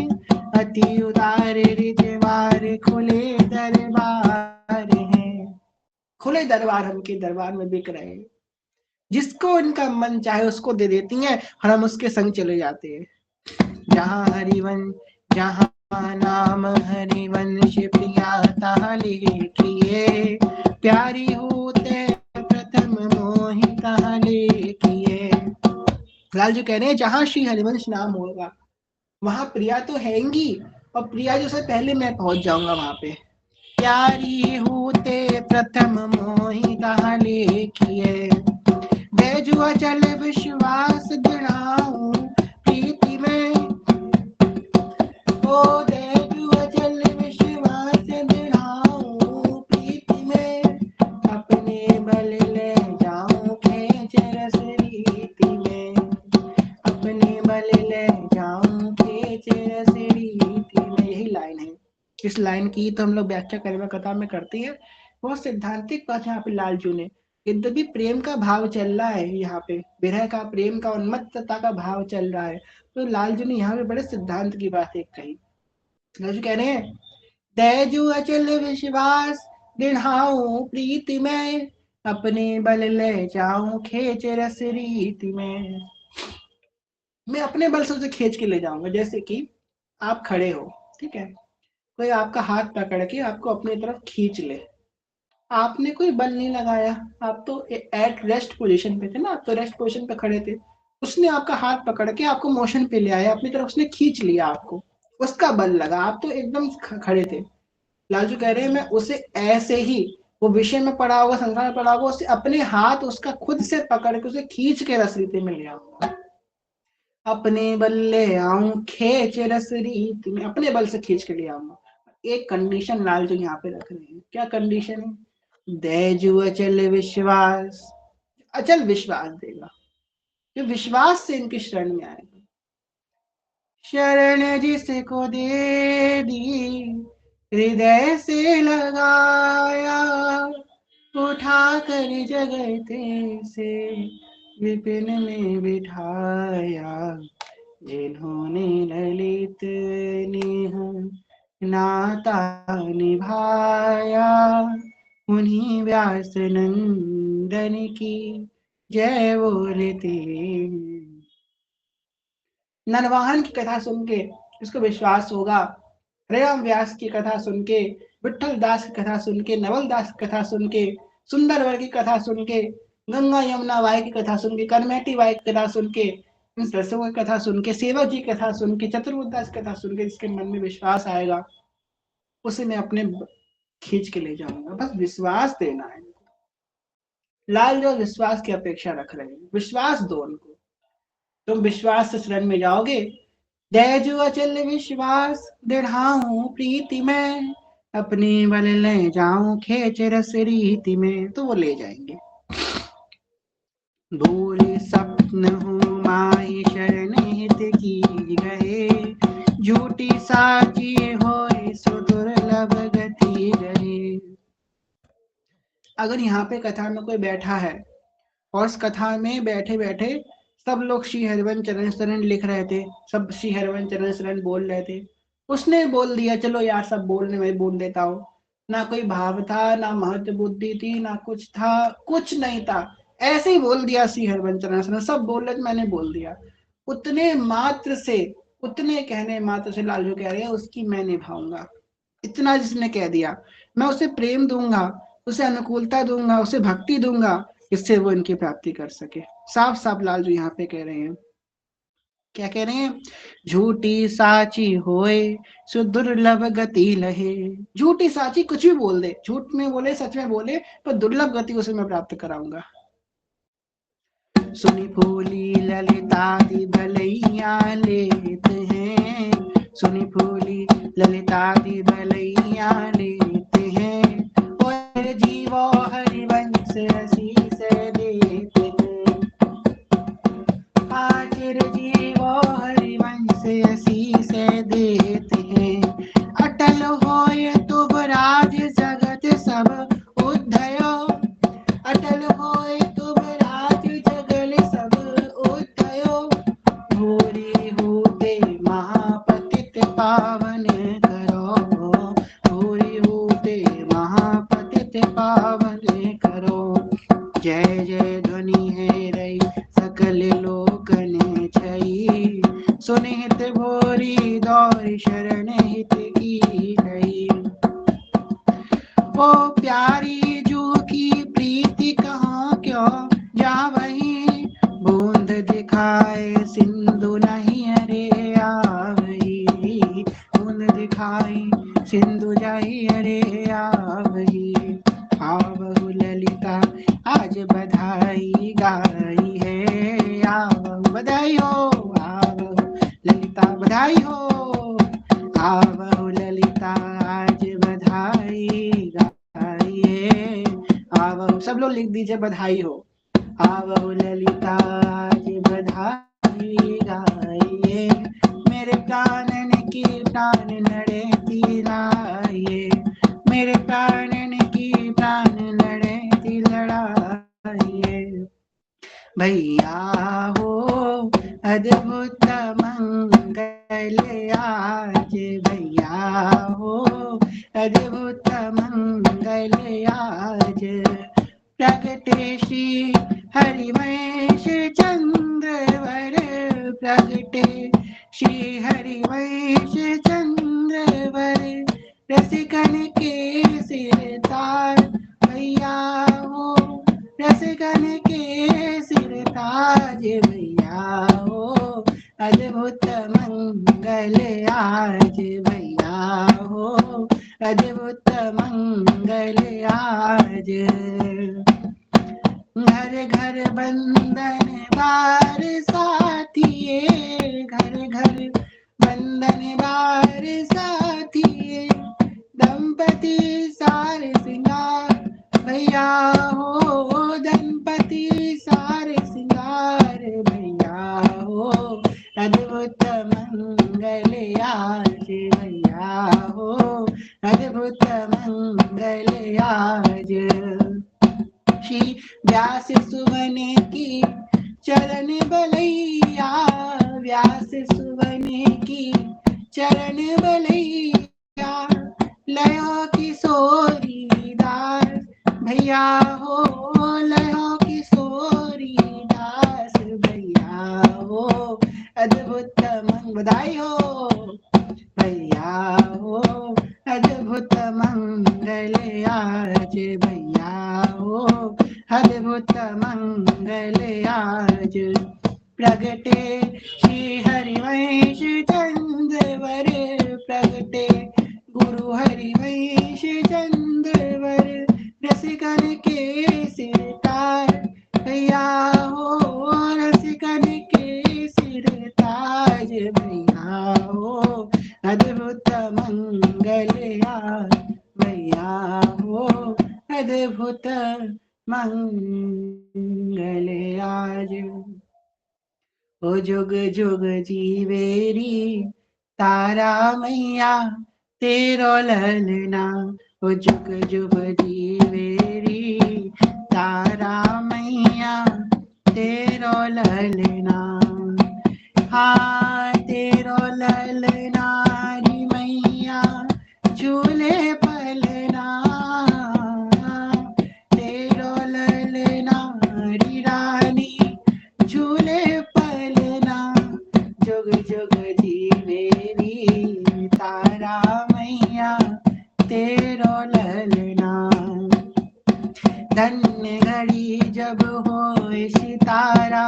Speaker 1: अति उदार रिजवार खुले दरबार है। खुले दरबार हम के दरबार में बिक रहे हैं, जिसको इनका मन चाहे उसको दे देती हैं और हम उसके संग चले जाते हैं। जहाँ हरिवंश, जहाँ नाम हरिवंश प्रिया तहाँ लिखिए, प्यारी होते प्रथम मोहि तहाँ लिखिए। लालजू कह रहे हैं जहाँ श्री हरिवंश नाम होगा वहां प्रिया तो हैंगी, और प्रिया जो से पहले मैं पहुंच जाऊंगा वहां पे। प्यारी होते प्रथम मोहि तहाँ लिखिए, बैजु अचल विश्वास दिलाऊं प्रीति में, ओ बैजु अचल विश्वास दिलाऊं प्रीति में, अपने बल ले जाऊं खेच रस रीति में, अपने बल ले जाऊं खेच रस रीति में। यही लाइन है, इस लाइन की तो हम लोग व्याख्या करिमा कथा में करते हैं। बहुत सिद्धांतिक बात यहाँ पे लालजू ने, यद्यपि प्रेम का भाव चल रहा है, यहाँ पे विरह का, प्रेम का, उन्मत्तता का भाव चल रहा है, तो लालजू ने यहाँ पे बड़े सिद्धांत की बात एक कही। लालजू कह रहे हैं, दैजु अचल विश्वास दिढ़ाऊं प्रीति में, अपने बल ले जाऊं खेच रस रीति में। मैं अपने बल से उसे खींच के ले जाऊंगा। जैसे कि आप खड़े हो, ठीक है, कोई आपका हाथ पकड़ के आपको अपनी तरफ खींच ले, आपने कोई बल नहीं लगाया, आप तो एट रेस्ट पोजीशन पे थे ना, आप तो रेस्ट पोजीशन पे खड़े थे, उसने आपका हाथ पकड़ के आपको मोशन पे ले आया, अपनी तरफ उसने खींच लिया आपको, उसका बल लगा, आप तो एकदम खड़े थे। लालजू कह रहे हैं मैं उसे ऐसे ही, वो विषय में पड़ा होगा, संसार में पड़ा होगा, उसे अपने हाथ उसका खुद से पकड़ के उसे खींच के रसरीते में ले आऊंगा, अपने बल ले आऊं खेच रस रीत में, अपने बल से खींच के ले आऊंगा। एक कंडीशन लालजू यहाँ पे रख रहे हैं, क्या कंडीशन है, दैजु अचल विश्वास, अचल विश्वास देगा, जो विश्वास से इनकी शरण में आएगा। शरण जिसको दे दी हृदय से लगाया, उठा कर जगते से विपिन में बिठाया, जिन्होंने ललित नेह नाता निभाया, उन्हीं व्यास नंदन की जय बोलते। नरवाहन की कथा सुन के इसको विश्वास होगा, हरिराम व्यास की कथा सुन के, विठल दास की कथा सुन के, नवल दास की कथा सुन के, सुंदरवर की कथा सुन के, गंगा यमुना बाई की कथा सुन के, करमेटी बाई की कथा सुन के, इन सरसों की कथा सुन के, सेवक जी की कथा सुन के, चतुर्दास की कथा सुन के, जिसके मन में विश्वास आएगा उसे मैं अपने खींच के ले जाऊंगा। बस विश्वास देना है। लाल जो विश्वास की अपेक्षा रख रहे हैं, विश्वास दो उनको, तुम विश्वास से शरण में जाओगे दैजु अचल विश्वास दृढ़ाऊं प्रीति में, अपनी बल ले जाऊं खेच रस रीति में। तो वो ले जाएंगे। भूल स्वप्न हूँ माई शरण हित की गए, झूठी साची होए सो दुर्लभ गति रहे। अगर यहाँ पे कथा में कोई बैठा है और उस कथा में बैठे बैठे सब लोग श्री हरिवंश चरण शरण लिख रहे थे, सब श्री हरिवंश चरण शरण बोल रहे थे, उसने बोल दिया चलो यार सब बोलने में बोल देता हूँ। ना कोई भाव था, ना महत्व बुद्धि थी, ना कुछ था, कुछ नहीं था, ऐसे ही बोल दिया श्री हरिवंश चरण शरण, सब बोल रहे थे मैंने बोल दिया। उतने मात्र से, उतने कहने मात्र से लालजू कह रहे हैं उसकी मैं निभाऊंगा। इतना जिसने कह दिया, मैं उसे प्रेम दूंगा, उसे अनुकूलता दूंगा, उसे भक्ति दूंगा, इससे वो इनकी प्राप्ति कर सके। साफ साफ लालजू यहाँ पे कह रहे हैं। क्या कह रहे हैं? झूठी साची होए सो दुर्लभ गति लहे। झूठी साची कुछ भी बोल दे, झूठ में बोले सच में बोले, पर दुर्लभ गति उसे मैं प्राप्त कराऊंगा। सुनी फूली ललितादि भलैया लेत हैं, सुनी फूली ललितादि भलैया लेते हैं, और जीवो हरिवंश असीस देते हैं। हाजिर जीवो हरिवंश असीस देते हैं, अटल होय तुम राज जगत सब उद्धयो, अटल होय तुम राज जगल सब उद्धयो, भूरी होते महापतित पावन करो, भूरी होते महापतित पावन करो। जय जय ध्वनि है रही सकल लोकन छई, सुनिहित भोरी दौर शरण हित की गई। ओ प्यारी जू की प्रीति कहाँ क्यों जा वही, बूंद दिखाए सिंधु नहीं अरे आवही, बूंद दिखाई सिंधु जाई अरे आवही। आवहु ललिता आज बधाई गाई है, आवहु बधाई हो, आवहु ललिता बधाई हो, आवहु ललिता आज बधाई गाई है, आवहु सब लोग लिख दीजिए बधाई हो, आवहु ललिता आज बधाई गाई है, मेरे प्राणन की प्राण लड़े तीराए, मेरे प्राणन की प्राण लड़े ती लड़ाए। भैया हो अद्भुत मंगल आज, भैया हो अद्भुत मंगल आज, प्रगटे श्री हरिवंश चंद्रवर, प्रगटे श्री हरिवंश चंद्रवर, रसिकन के सिरतार भैया हो, रसिकन के सिरताज भैया हो, अद्भुत मंगल आज भैया हो, अद्भुत मंगल आज। घर घर बंदन बार साथिये, घर घर बंदन बार साथिये, दंपति सारे सिंगार भैया हो, दंपति सारे सिंगार भैया हो, अद्भुत मंगल आज भैया हो, अद्भुत मंगल आज। श्री व्यास सुवन की चरण बलैया, व्यास सुवन की चरण बलैया, लयो किशोरी दास भैया हो, लयो किशोरी दास भैया हो, अद्भुत बधाई हो भैया हो, अद्भुत मंगल आज भैया हो, अद्भुत मंगल आज। प्रगटे श्री हरिवंश चंद्रवर, प्रगटे गुरु हरिवंश चंद्रवर, रसिकन के सिरतार भैया हो, रसिकन के सिरताज भैया ओ जुग जुग जीवेरी तारा मैया तेरो ललना, ओ जुग जुग जीवेरी तारा मैया तेरो ललना। हाँ तेरो ललना री मैया झूले पलना, तेरो ललना री रानी झूले पलना, जुग जुग जीवेरी तारा मैया तेरो ललना। धन्य घड़ी जब होए सितारा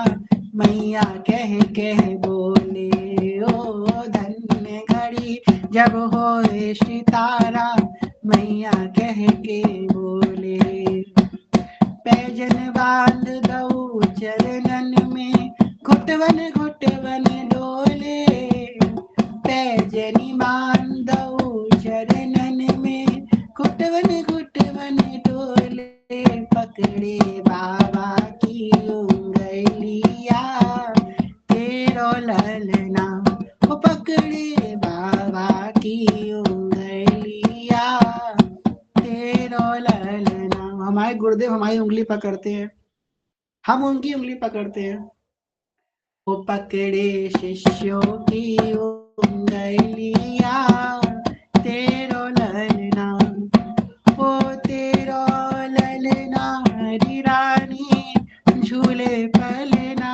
Speaker 1: मैया कह कह बोले, ओ धन्य घड़ी जब होए सितारा मैया कह के बोले। पैजन बांध दऊ चरणन में घुटवन घुटवन डोले, पैजनी बांध दऊ चरणन में घुटवन घुटवन डोले। पकड़े बाबा की उंगलिया तेरो ललना, वो पकड़े बाबा की उंगलिया तेरो ललना। हमारे गुरुदेव हमारी उंगली पकड़ते हैं, हम उनकी उंगली पकड़ते हैं। वो पकड़े शिष्यों की उंगलिया तेरो ललना, ओ तेरो ललना री रानी झूले पलना,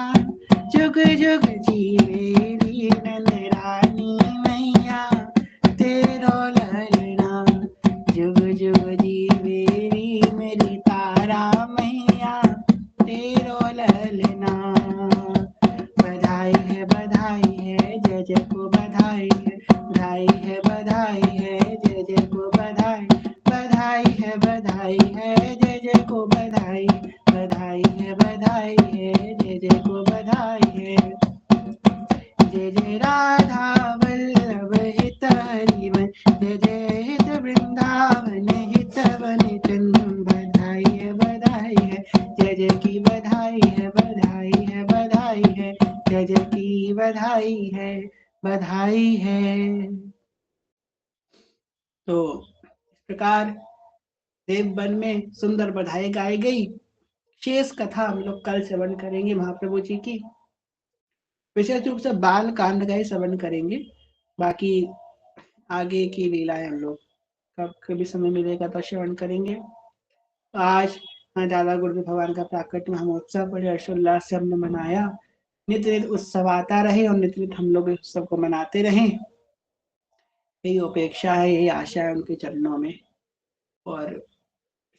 Speaker 1: जुग जुग जीवेरी नन रानी मैया तेरो ललना, जुग जुग जीवेरी मेरी तारा मैया तेरो ललना। बधाई है जय जय को बधाई है, बधाई है जय जय को बधाई, बधाई है जय जय को बधाई, बधाई है जय जय को बधाई है। जय जय राधा वल्लभ हित हरिवन, जय जय हित वृंदावन हित वनितन, बधाई है जय जय की बधाई है, बधाई है जय जय की बधाई है, बधाई है। तो इस प्रकार देव वन में सुंदर बधाई गाई गई। शेष कथा हम लोग कल श्रवण करेंगे महाप्रभु जी की, विशेष रूप से बाल कांड का ही श्रवण करेंगे। बाकी आगे की लीलाएं हम लोग कब कभी समय मिलेगा तो श्रवण करेंगे। आज दादा गुरुदेव भगवान का प्राकट्य महोत्सव बड़े हर्षोल्लास से हमने मनाया। नित्य नित्य उत्सव आता रहे और नित्य नित्य हम लोग इस उत्सव को मनाते रहें, यही अपेक्षा है, यही आशा है उनके चरणों में। और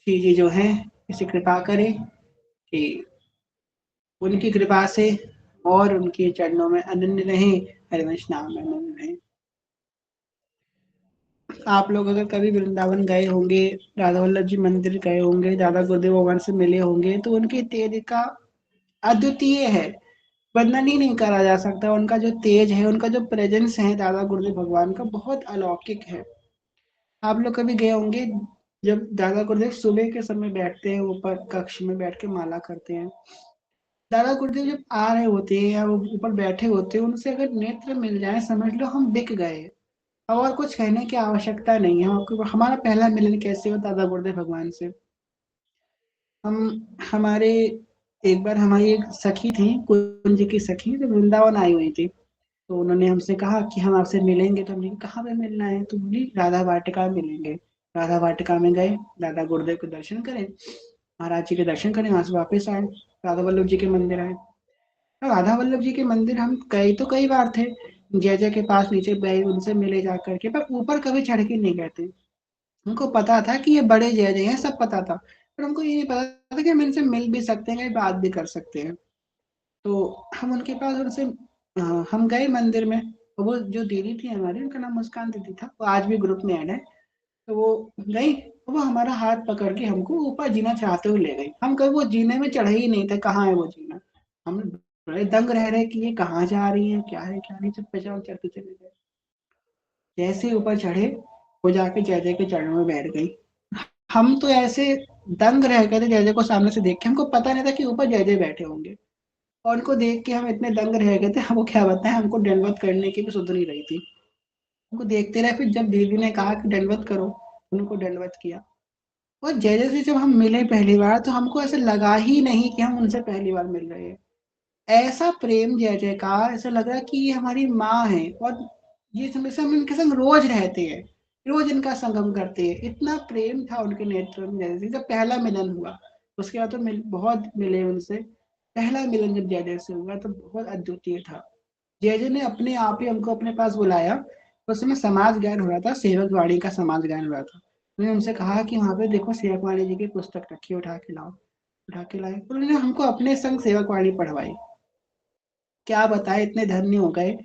Speaker 1: श्री जी जो है इसे कृपा करें कि उनकी कृपा से और उनके चरणों में अनन्य रहें, हरिवंश नाम में अनन्य रहें। आप लोग अगर कभी वृंदावन गए होंगे, राधा वल्लभ जी मंदिर गए होंगे, दादा गुरुदेव भगवान से मिले होंगे, तो उनके तेज का अद्वितीय है, वर्णन ही नहीं करा जा सकता। उनका जो तेज है, उनका जो प्रेजेंस है दादा गुरुदेव भगवान का, बहुत अलौकिक है। आप लोग कभी गए होंगे, जब दादा गुरुदेव सुबह के समय बैठते हैं, ऊपर कक्ष में बैठ के माला करते हैं, दादा गुरुदेव जब आ रहे होते हैं या वो ऊपर बैठे होते हैं, उनसे अगर नेत्र मिल जाए, समझ लो हम बिक गए। और कुछ कहने की आवश्यकता नहीं है। हमारा पहला मिलन कैसे हो दादा गुरुदेव भगवान से, हम हमारे एक बार हमारी एक सखी थी, कुंज की सखी, जो वृंदावन आई हुई थी, तो उन्होंने हमसे कहा कि हम आपसे मिलेंगे। तो हमने कहा कहाँ पे मिलना है, तो बोली राधा वाटिका में मिलेंगे। राधा वाटिका में गए, दादा गुरुदेव के दर्शन करें, महाराज जी के दर्शन करें, वहां से वापस आए, राधा वल्लभ जी के मंदिर आए। तो राधा वल्लभ जी के मंदिर हम गए तो कई बार थे, जय जय के पास नीचे गए, उनसे मिले जा करके, पर ऊपर कभी चढ़ के नहीं गए थे। हमको पता था कि ये बड़े जय जय हैं, सब पता था, पर हमको ये नहीं पता था कि हम इनसे मिल भी सकते हैं, बात भी कर सकते हैं। तो हम उनके पास उनसे हम गए मंदिर में। तो वो जो दीदी थी हमारी, उनका नाम मुस्कान दीदी था, वो आज भी ग्रुप में ऐड है। तो वो गई, तो वो हमारा हाथ पकड़ के हमको ऊपर जीना चाहते हुए ले गई। हम कभी वो जीने में चढ़े ही नहीं थे, कहाँ है वो जीना। हम बड़े दंग रह रहे कि ये कहाँ जा रही है, क्या है क्या नहीं, चुप पे चढ़ते चले गए। जैसे ऊपर चढ़े, वो जाके जय जय के चरणों में बैठ गई। हम तो ऐसे दंग रह गए थे जय जय को सामने से देख के, हमको पता नहीं था कि ऊपर जय जय बैठे होंगे। और उनको देख के हम इतने दंग रह गए थे, हमको क्या बताएं, हमको दंडवत करने की भी सुध नहीं रही थी। उनको देखते रहे, फिर जब देवी ने कहा कि दंडवत करो, उनको दंडवत किया। और जय से जब हम मिले पहली बार, तो हमको ऐसा लगा ही नहीं कि हम उनसे पहली बार मिल रहे हैं। ऐसा प्रेम जय जय का, ऐसा लगा कि ये हमारी माँ है, और ये हमेशा हम इनके संग रोज रहते हैं, रोज इनका संगम करते हैं। इतना प्रेम था उनके नेत्र में जय जय। जब पहला मिलन हुआ, उसके बाद तो बहुत मिले उनसे। पहला मिलन जब जय जय से हुआ तो बहुत अद्वितीय था। जय जय ने अपने आप ही हमको अपने पास बुलाया। उस समय समाज ज्ञान हो रहा था, सेवक वाणी का समाज ज्ञान हो रहा था। मैंने उनसे कहा कि वहाँ पे देखो सेवक वाणी जी की पुस्तक रखी है, उठा के लाओ। उठा के लाए, उन्होंने हमको अपने संग सेवक वाणी पढ़वाई। क्या बताए, इतने धन्य हो गए।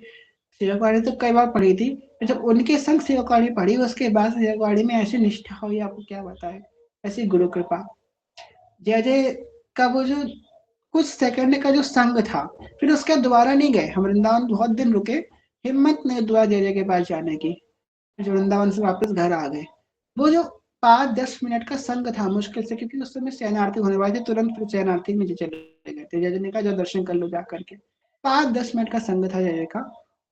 Speaker 1: सेवकवाणी तो कई बार पढ़ी थी, जब उनके संग सेवकवाणी पढ़ी, उसके बाद सेवकवाणी में ऐसी निष्ठा हुई, आपको क्या बताए, ऐसी गुरु कृपा। जय जय का वो जो कुछ सेकंड का जो संग था, फिर उसके बाद दोबारा नहीं गए हम वृंदावन, बहुत दिन रुके। हिम्मत नहीं दोबारा जय जय के पास जाने की, जो वृंदावन से वापस घर आ गए। वो जो 5-10 मिनट का संग था मुश्किल से, क्योंकि उस समय शयनार्थी होने वाले थे, तुरंत फिर शयनार्थी में चले गए थे। जय जय ने कहा जो दर्शन कर लो जा करके। 5-10 मिनट का संग था जय जय का,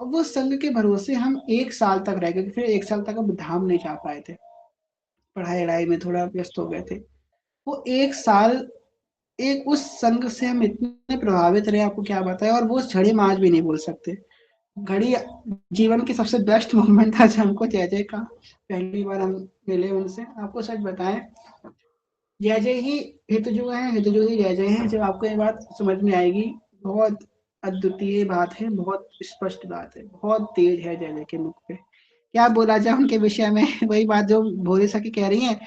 Speaker 1: और वो संग के भरोसे हम 1 साल तक रह गए। फिर 1 साल तक हम धाम नहीं जा पाए थे, पढ़ाई वढ़ाई में थोड़ा व्यस्त हो गए थे। वो 1 साल, एक उस संग से हम इतने प्रभावित रहे, आपको क्या बताएं। और वो घड़ी हम आज भी नहीं भूल सकते। घड़ी जीवन की सबसे बेस्ट मोमेंट था जब हमको जय जय का पहली बार हम मिले उनसे। आपको सच बताएं, जय जय ही हित जो है, हित जो ही जय जय है। जब आपको ये बात समझ में आएगी, बहुत अद्वितीय बात है, बहुत स्पष्ट बात है, बहुत तेज है जय जय के मुख पे। क्या बोला जाए उनके विषय में, वही बात जो भोरे सखी कह रही है,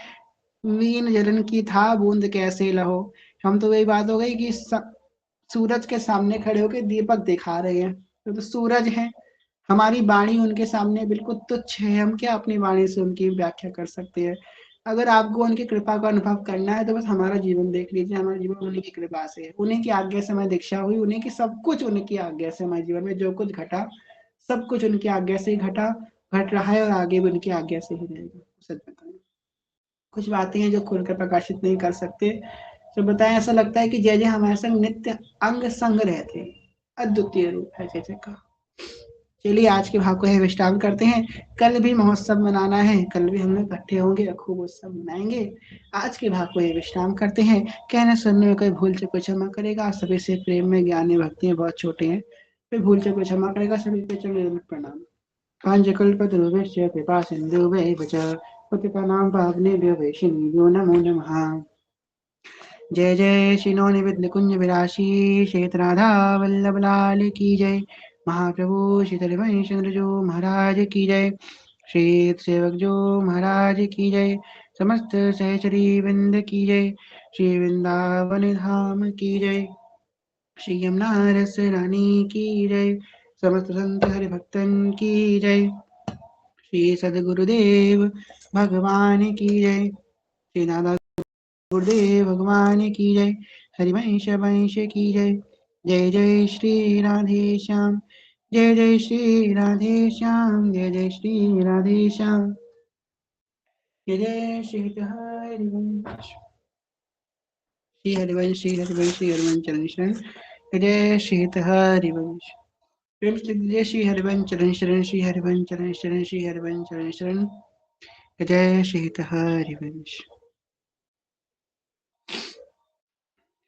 Speaker 1: मीन जलन की था बूंद कैसे लहो। हम तो वही बात हो गई कि सूरज के सामने खड़े होकर दीपक दिखा रहे हैं, तो सूरज है। हमारी वाणी उनके सामने बिल्कुल तुच्छ है, हम क्या अपनी वाणी से उनकी व्याख्या कर सकते हैं। अगर आपको उनकी कृपा का अनुभव करना है तो बस हमारा जीवन देख लीजिए। हमारा जीवन उन्हीं की कृपा से है, उन्हीं की आज्ञा से हमें दीक्षा हुई, उन्हीं की सब कुछ उनकी आज्ञा से। हमारे जीवन में जो कुछ घटा, सब कुछ उनकी आज्ञा से ही घटा, घट रहा है, और आगे भी उनकी आज्ञा से ही रहेगा। सच बताएं, कुछ बातें हैं जो खुलकर प्रकाशित नहीं कर सकते। तो बताएं, ऐसा लगता है कि जय जय हमारे संग नित्य अंग संग रहते हैं। अद्वितीय रूप है जय जय का। चलिए आज के भाव को है विश्राम करते हैं। कल भी महोत्सव मनाना है, कल भी हम लोग इकट्ठे होंगे, खूब उत्सव मनाएंगे। आज के भाव को ये विश्राम करते हैं। कहने सुनने में कोई भूल से कोई क्षमा करेगा। सभी से प्रेम में, ज्ञान में, भक्ति में बहुत छोटे हैं, कोई भूल से कोई क्षमा करेगा। सभी पे चलो प्रणाम। कांजकल्पतरुभ्यश्च कृपा सिन्धुभ्यैव च पतितानां पावनेभ्यो वैष्णवेभ्यो नमो नमः। जय जय श्री नौनि विद्य विराशी श्वेत राधा वल्लभ लाल की जय। महाप्रभु श्री चंद्र जो महाराज की जय। श्री सेवक जो महाराज की जय। समस्त सहचरी वृंद की जय। श्री वृंदावन धाम की जय। श्री यमुना रस रानी की जय। समस्त संत हरि भक्तन की जय। श्री सदगुरुदेव भगवान की जय। श्री नादा गुरुदेव भगवान की जय। हरिवंश वंश की जय। जय जय श्री राधे श्याम। जय जय श्री राधे श्याम। जय जय श्री राधे श्याम। जय जय श्री हरिवंश, श्री हरिवंश, श्री हरिवंश, श्री हरिवंश चरण शरण। जय जय श्री हरिवंश। प्रेम से जय श्री हरिवंश चरण शरण, श्री हरिवंश चरण शरण, श्री हरिवंश चरण शरण। जय जय श्री हरिवंश।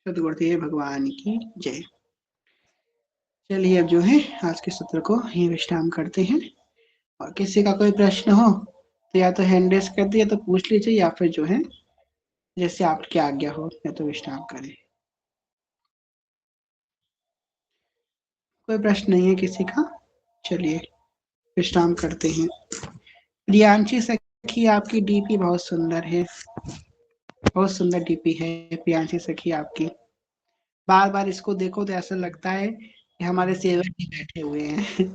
Speaker 1: सदगुरुदेव भगवान की जय। चलिए अब जो है आज के सत्र को ही विश्राम करते हैं। और किसी का कोई प्रश्न हो तो या तो हैंड रेस कर दिया तो पूछ लीजिए, या फिर जो है जैसे आपकी आज्ञा हो, या तो विश्राम करें। कोई प्रश्न नहीं है किसी का, चलिए विश्राम करते हैं। प्रियांशी सखी आपकी डीपी बहुत सुंदर है, बहुत सुंदर डीपी है प्रियांशी सखी आपकी। बार बार इसको देखो तो ऐसा लगता है कि हमारे सेवक ही बैठे हुए हैं।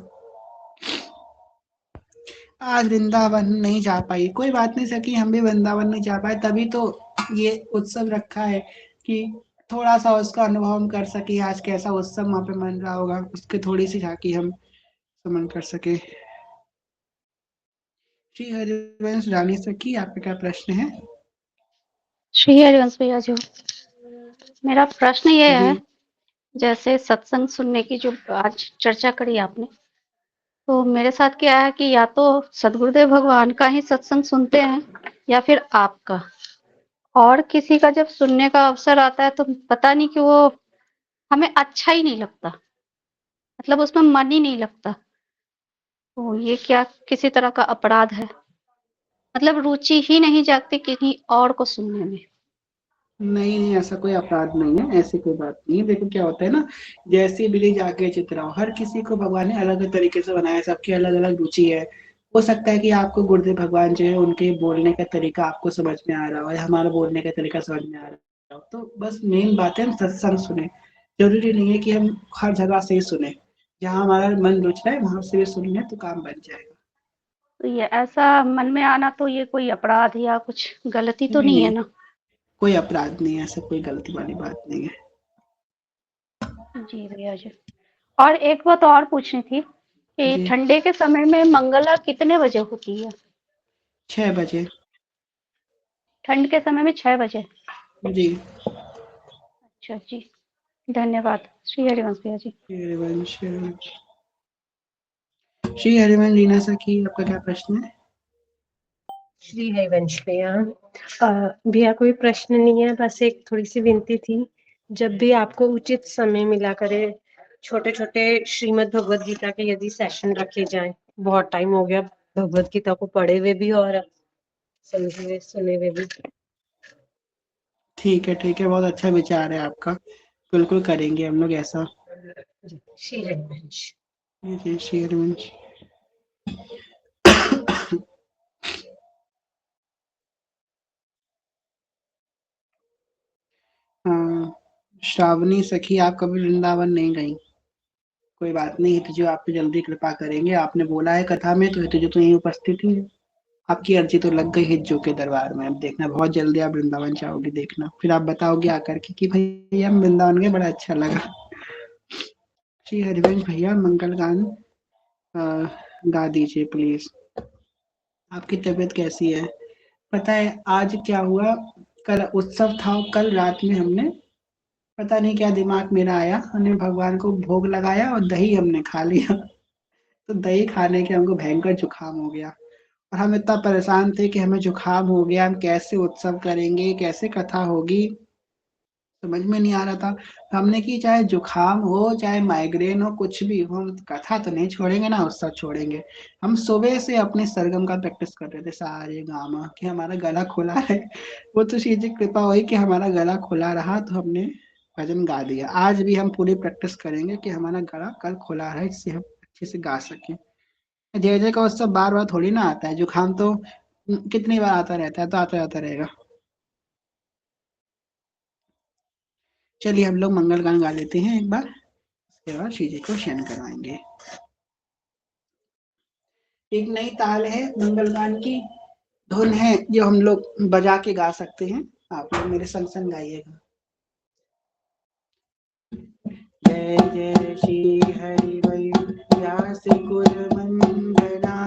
Speaker 1: आज वृंदावन नहीं जा पाई, कोई बात नहीं सकी, हम भी वृंदावन नहीं जा पाए, तभी तो ये उत्सव रखा है कि थोड़ा सा उसका अनुभव हम कर सके। आज कैसा उत्सव वहां पे मन रहा होगा, उसके थोड़ी सी झांकी हम समन कर सके। श्री हरिवंश रानी सखी आपका क्या प्रश्न है?
Speaker 2: श्री हरिवंश भैया जी, मेरा प्रश्न ये है, जैसे सत्संग सुनने की जो आज चर्चा करी आपने, तो मेरे साथ क्या है कि या तो सदगुरुदेव भगवान का ही सत्संग सुनते हैं या फिर आपका। और किसी का जब सुनने का अवसर आता है तो पता नहीं कि वो हमें अच्छा ही नहीं लगता, मतलब उसमें मन ही नहीं लगता। तो ये क्या किसी तरह का अपराध है? मतलब रुचि ही नहीं जागती किन्हीं और को सुनने में।
Speaker 1: नहीं नहीं, ऐसा कोई अपराध नहीं है, ऐसी कोई बात नहीं है। देखो क्या होता है ना, जैसी बिली जाके चितराओ, हर किसी को भगवान ने अलग अलग तरीके से बनाया है, सबकी अलग अलग रुचि है। हो सकता है कि आपको गुरुदेव भगवान जो है उनके बोलने का तरीका आपको समझ में आ रहा हो या हमारा बोलने का तरीका समझ में आ रहा हो, तो बस मेन बात है हम सत्संग सुने। जरूरी नहीं है कि हम हर जगह से ही सुने, जहाँ हमारा मन रुच रहा है वहां से भी सुन लें तो काम बन जाएगा।
Speaker 2: तो ये ऐसा मन में आना, तो ये कोई अपराध या कुछ गलती तो
Speaker 1: नहीं
Speaker 2: नहीं है
Speaker 1: नहीं,
Speaker 2: ना?
Speaker 1: कोई अपराध नहीं है, ऐसा कोई गलती वाली बात नहीं है।
Speaker 2: जी भैया जी। और एक बात और पूछनी थी कि
Speaker 1: जी।
Speaker 2: ठंडे के समय में मंगला कितने बजे होती है?
Speaker 1: 6 बजे।
Speaker 2: ठंड के समय में 6 बजे?
Speaker 1: जी।
Speaker 2: अच्छा जी, धन्यवाद। श्री हरिवंश भैया जी।
Speaker 1: हरिवंश। श्री हरिवंश रीना सखी, आपका क्या प्रश्न है?
Speaker 3: श्री हरिवंश भैया, भैया कोई प्रश्न नहीं है, बस एक थोड़ी सी विनती थी। जब भी आपको उचित समय मिला करे, छोटे छोटे श्रीमद् भगवद गीता के यदि सेशन रखे जाएं। बहुत टाइम हो गया भगवद गीता को पढ़े हुए भी और समझे हुए सुने हुए भी।
Speaker 1: ठीक है, बहुत अच्छा विचार है आपका, बिल्कुल करेंगे हम लोग ऐसा।
Speaker 3: श्री हरिवंश।
Speaker 1: जी श्री हरिवंश। हाँ, श्रावणी सखी, आप कभी वृंदावन नहीं गई? कोई बात नहीं, हितजू आप पे जल्दी कृपा करेंगे। आपने बोला है कथा में तो हितजू तो यहीं उपस्थित ही है। आपकी अर्जी तो लग गई हितजू के दरबार में। अब देखना बहुत जल्दी आप वृंदावन जाओगे, देखना फिर आप बताओगे आकर के कि भैया हम वृंदावन गए, बड़ा अच्छा लगा। श्री हरिवंश भैया मंगल गान गा दीजिए प्लीज। आपकी तबीयत कैसी है? पता है आज क्या हुआ, कल उत्सव था, कल रात में हमने पता नहीं क्या दिमाग मेरा आया, हमने भगवान को भोग लगाया और दही हमने खा लिया। तो दही खाने के हमको भयंकर जुकाम हो गया और हम इतना परेशान थे कि हमें जुकाम हो गया, हम कैसे उत्सव करेंगे, कैसे कथा होगी, समझ में नहीं आ रहा था। हमने कि चाहे जुकाम हो चाहे माइग्रेन हो कुछ भी हो, हम कथा तो नहीं छोड़ेंगे ना उत्सव छोड़ेंगे। हम सुबह से अपने सरगम का प्रैक्टिस कर रहे थे सारे गामा कि हमारा गला खुला है। वो तो श्री जी कृपा हुई कि हमारा गला खुला रहा तो हमने भजन गा दिया। आज भी हम पूरी प्रैक्टिस करेंगे कि हमारा गला कल खुला है, इससे हम अच्छे से गा सकें। जय जय का उत्सव बार बार थोड़ी ना आता है, जुकाम तो कितनी बार आता रहता है, तो आता आता रहेगा। चलिए हम लोग मंगल गान गा लेते हैं एक बार, उसके बाद श्री जी को शयन करवाएंगे। एक नई ताल है मंगल गान की, धुन है जो हम लोग बजा के गा सकते हैं। आप लोग मेरे संग संग गाइएगा। जय जय श्री हरि वै व्यास कुल मंगला,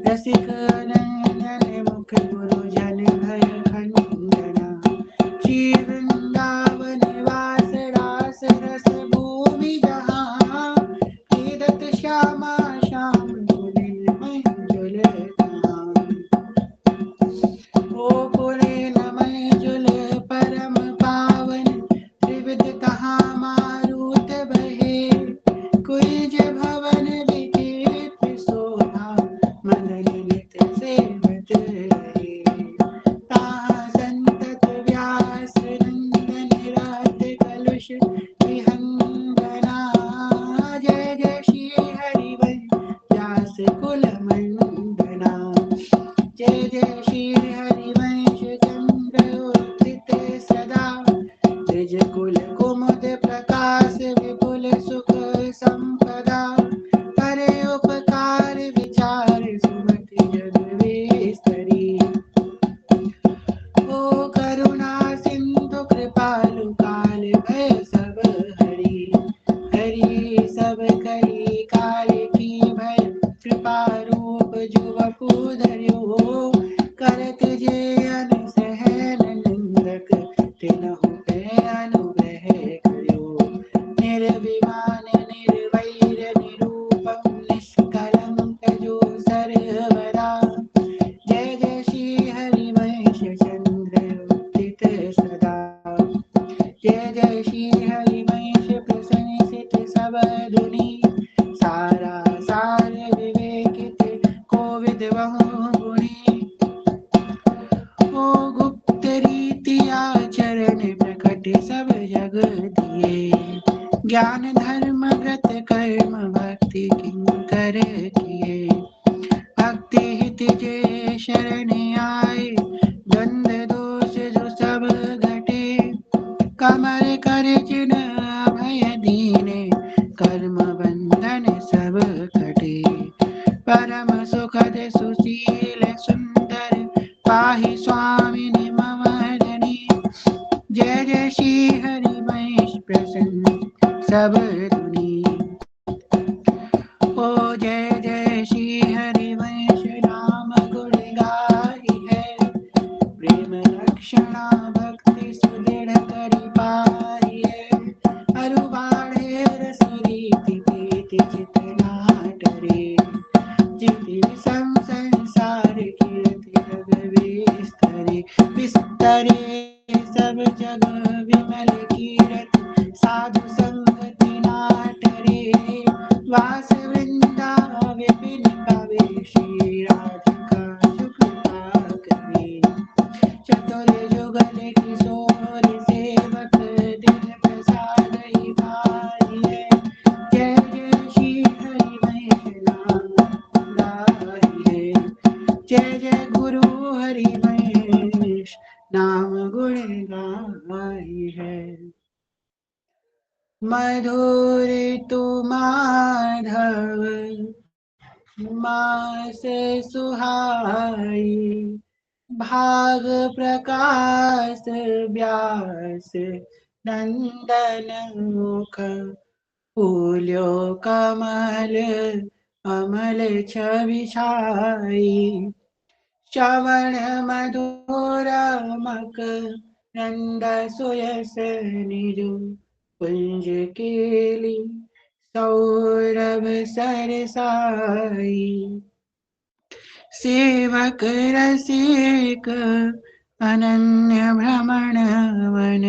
Speaker 1: रसिक नंदन मुख गुरु जन भय खंडना, श्री वृंदावन वास रास रस भूमि जहाँ, कीरत श्यामा श्याम दुलिन मंजुल तहाँ। गोकुले नमैजुल परम पावन, त्रिविध कहाँ मारुत बहे, कुंज भवन विचित्र शोभा, मदन नित सेवत रहे। ताहाँ संतत व्यास नंदन रहत कलुष विहंगना, जय जय श्री हरिवंश व्यास कुल मंडना, जय जय श्री हरिवंश चंद्र उदित सदा, निज कुल कुमुद प्रकाश विपुल सुख संपदा, करे उपकार विचार सुमति जग विस्तरी, ओ करुणा सिंधु कृपालु काल भय सब हरि, हरि सब करी काल की भय कृपा रूप जुवपु धर्यो, करत जे अनुसहन निंदक तिनहु पे अनुग्रह कर्यो, ज्ञान धर्म व्रत कर्म भक्ति किंकर किए, भक्ति हित जे शरण आए, द्वंद दोष जो सब घटे, कमर कर जिन अभय दीने, कर्म बंधन सब कटे, परम सुखद सुशील सुंदर, पाहि स्वामिनि मम धनी, जय जय श्री हरि वंश प्रसन्न सब धुनी, ओ जय जय श्री हरि वंश नाम गुण गाई है, प्रेम रक्षणा भक्ति सुदृढ़ करि पाई है, अरु बाढ़े रस रीति प्रीति चित ना डरे, जिति संसार कीर्ति जग विस्तरे, विस्तरे सब जग विमल कीरति, साधु संगति ना टरे, वास वृंदा विपिन पावे, श्री राधिका शुक्ला करे, चतुर जुगल किशोर सेवक, दिल प्रसाद ही भाई है, जय जय श्री हरि वंश नाम गाई है, जय जय गुरु हरि वंश नाम गुण गाई है, मधुर तु माधव मास सुहाई, भाग प्रकाश व्यास नंदन मुख, फूल्यो कमल अमल छवि छाई, श्रवण मधुर मक नंद सुयस निज, कुंज केली सौरभ सरसाई, सेवक रसिक अनन्य भ्रमण वन,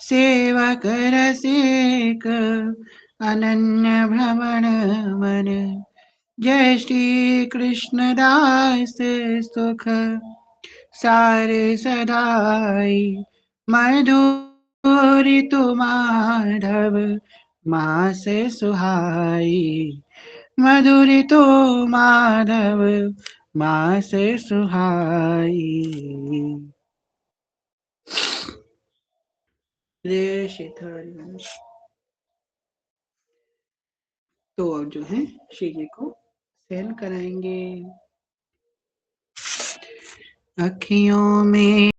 Speaker 1: सेवक रसिक अनन्य भ्रमण मन, जय श्री कृष्ण दास सुख सार सदाई, मधुर तु माधव मास सुहाई, मधुर तु माधव मास सुहाई। जय श्री हरिवंश। तो अब जो है श्री जी को सहन कराएंगे। अखियों में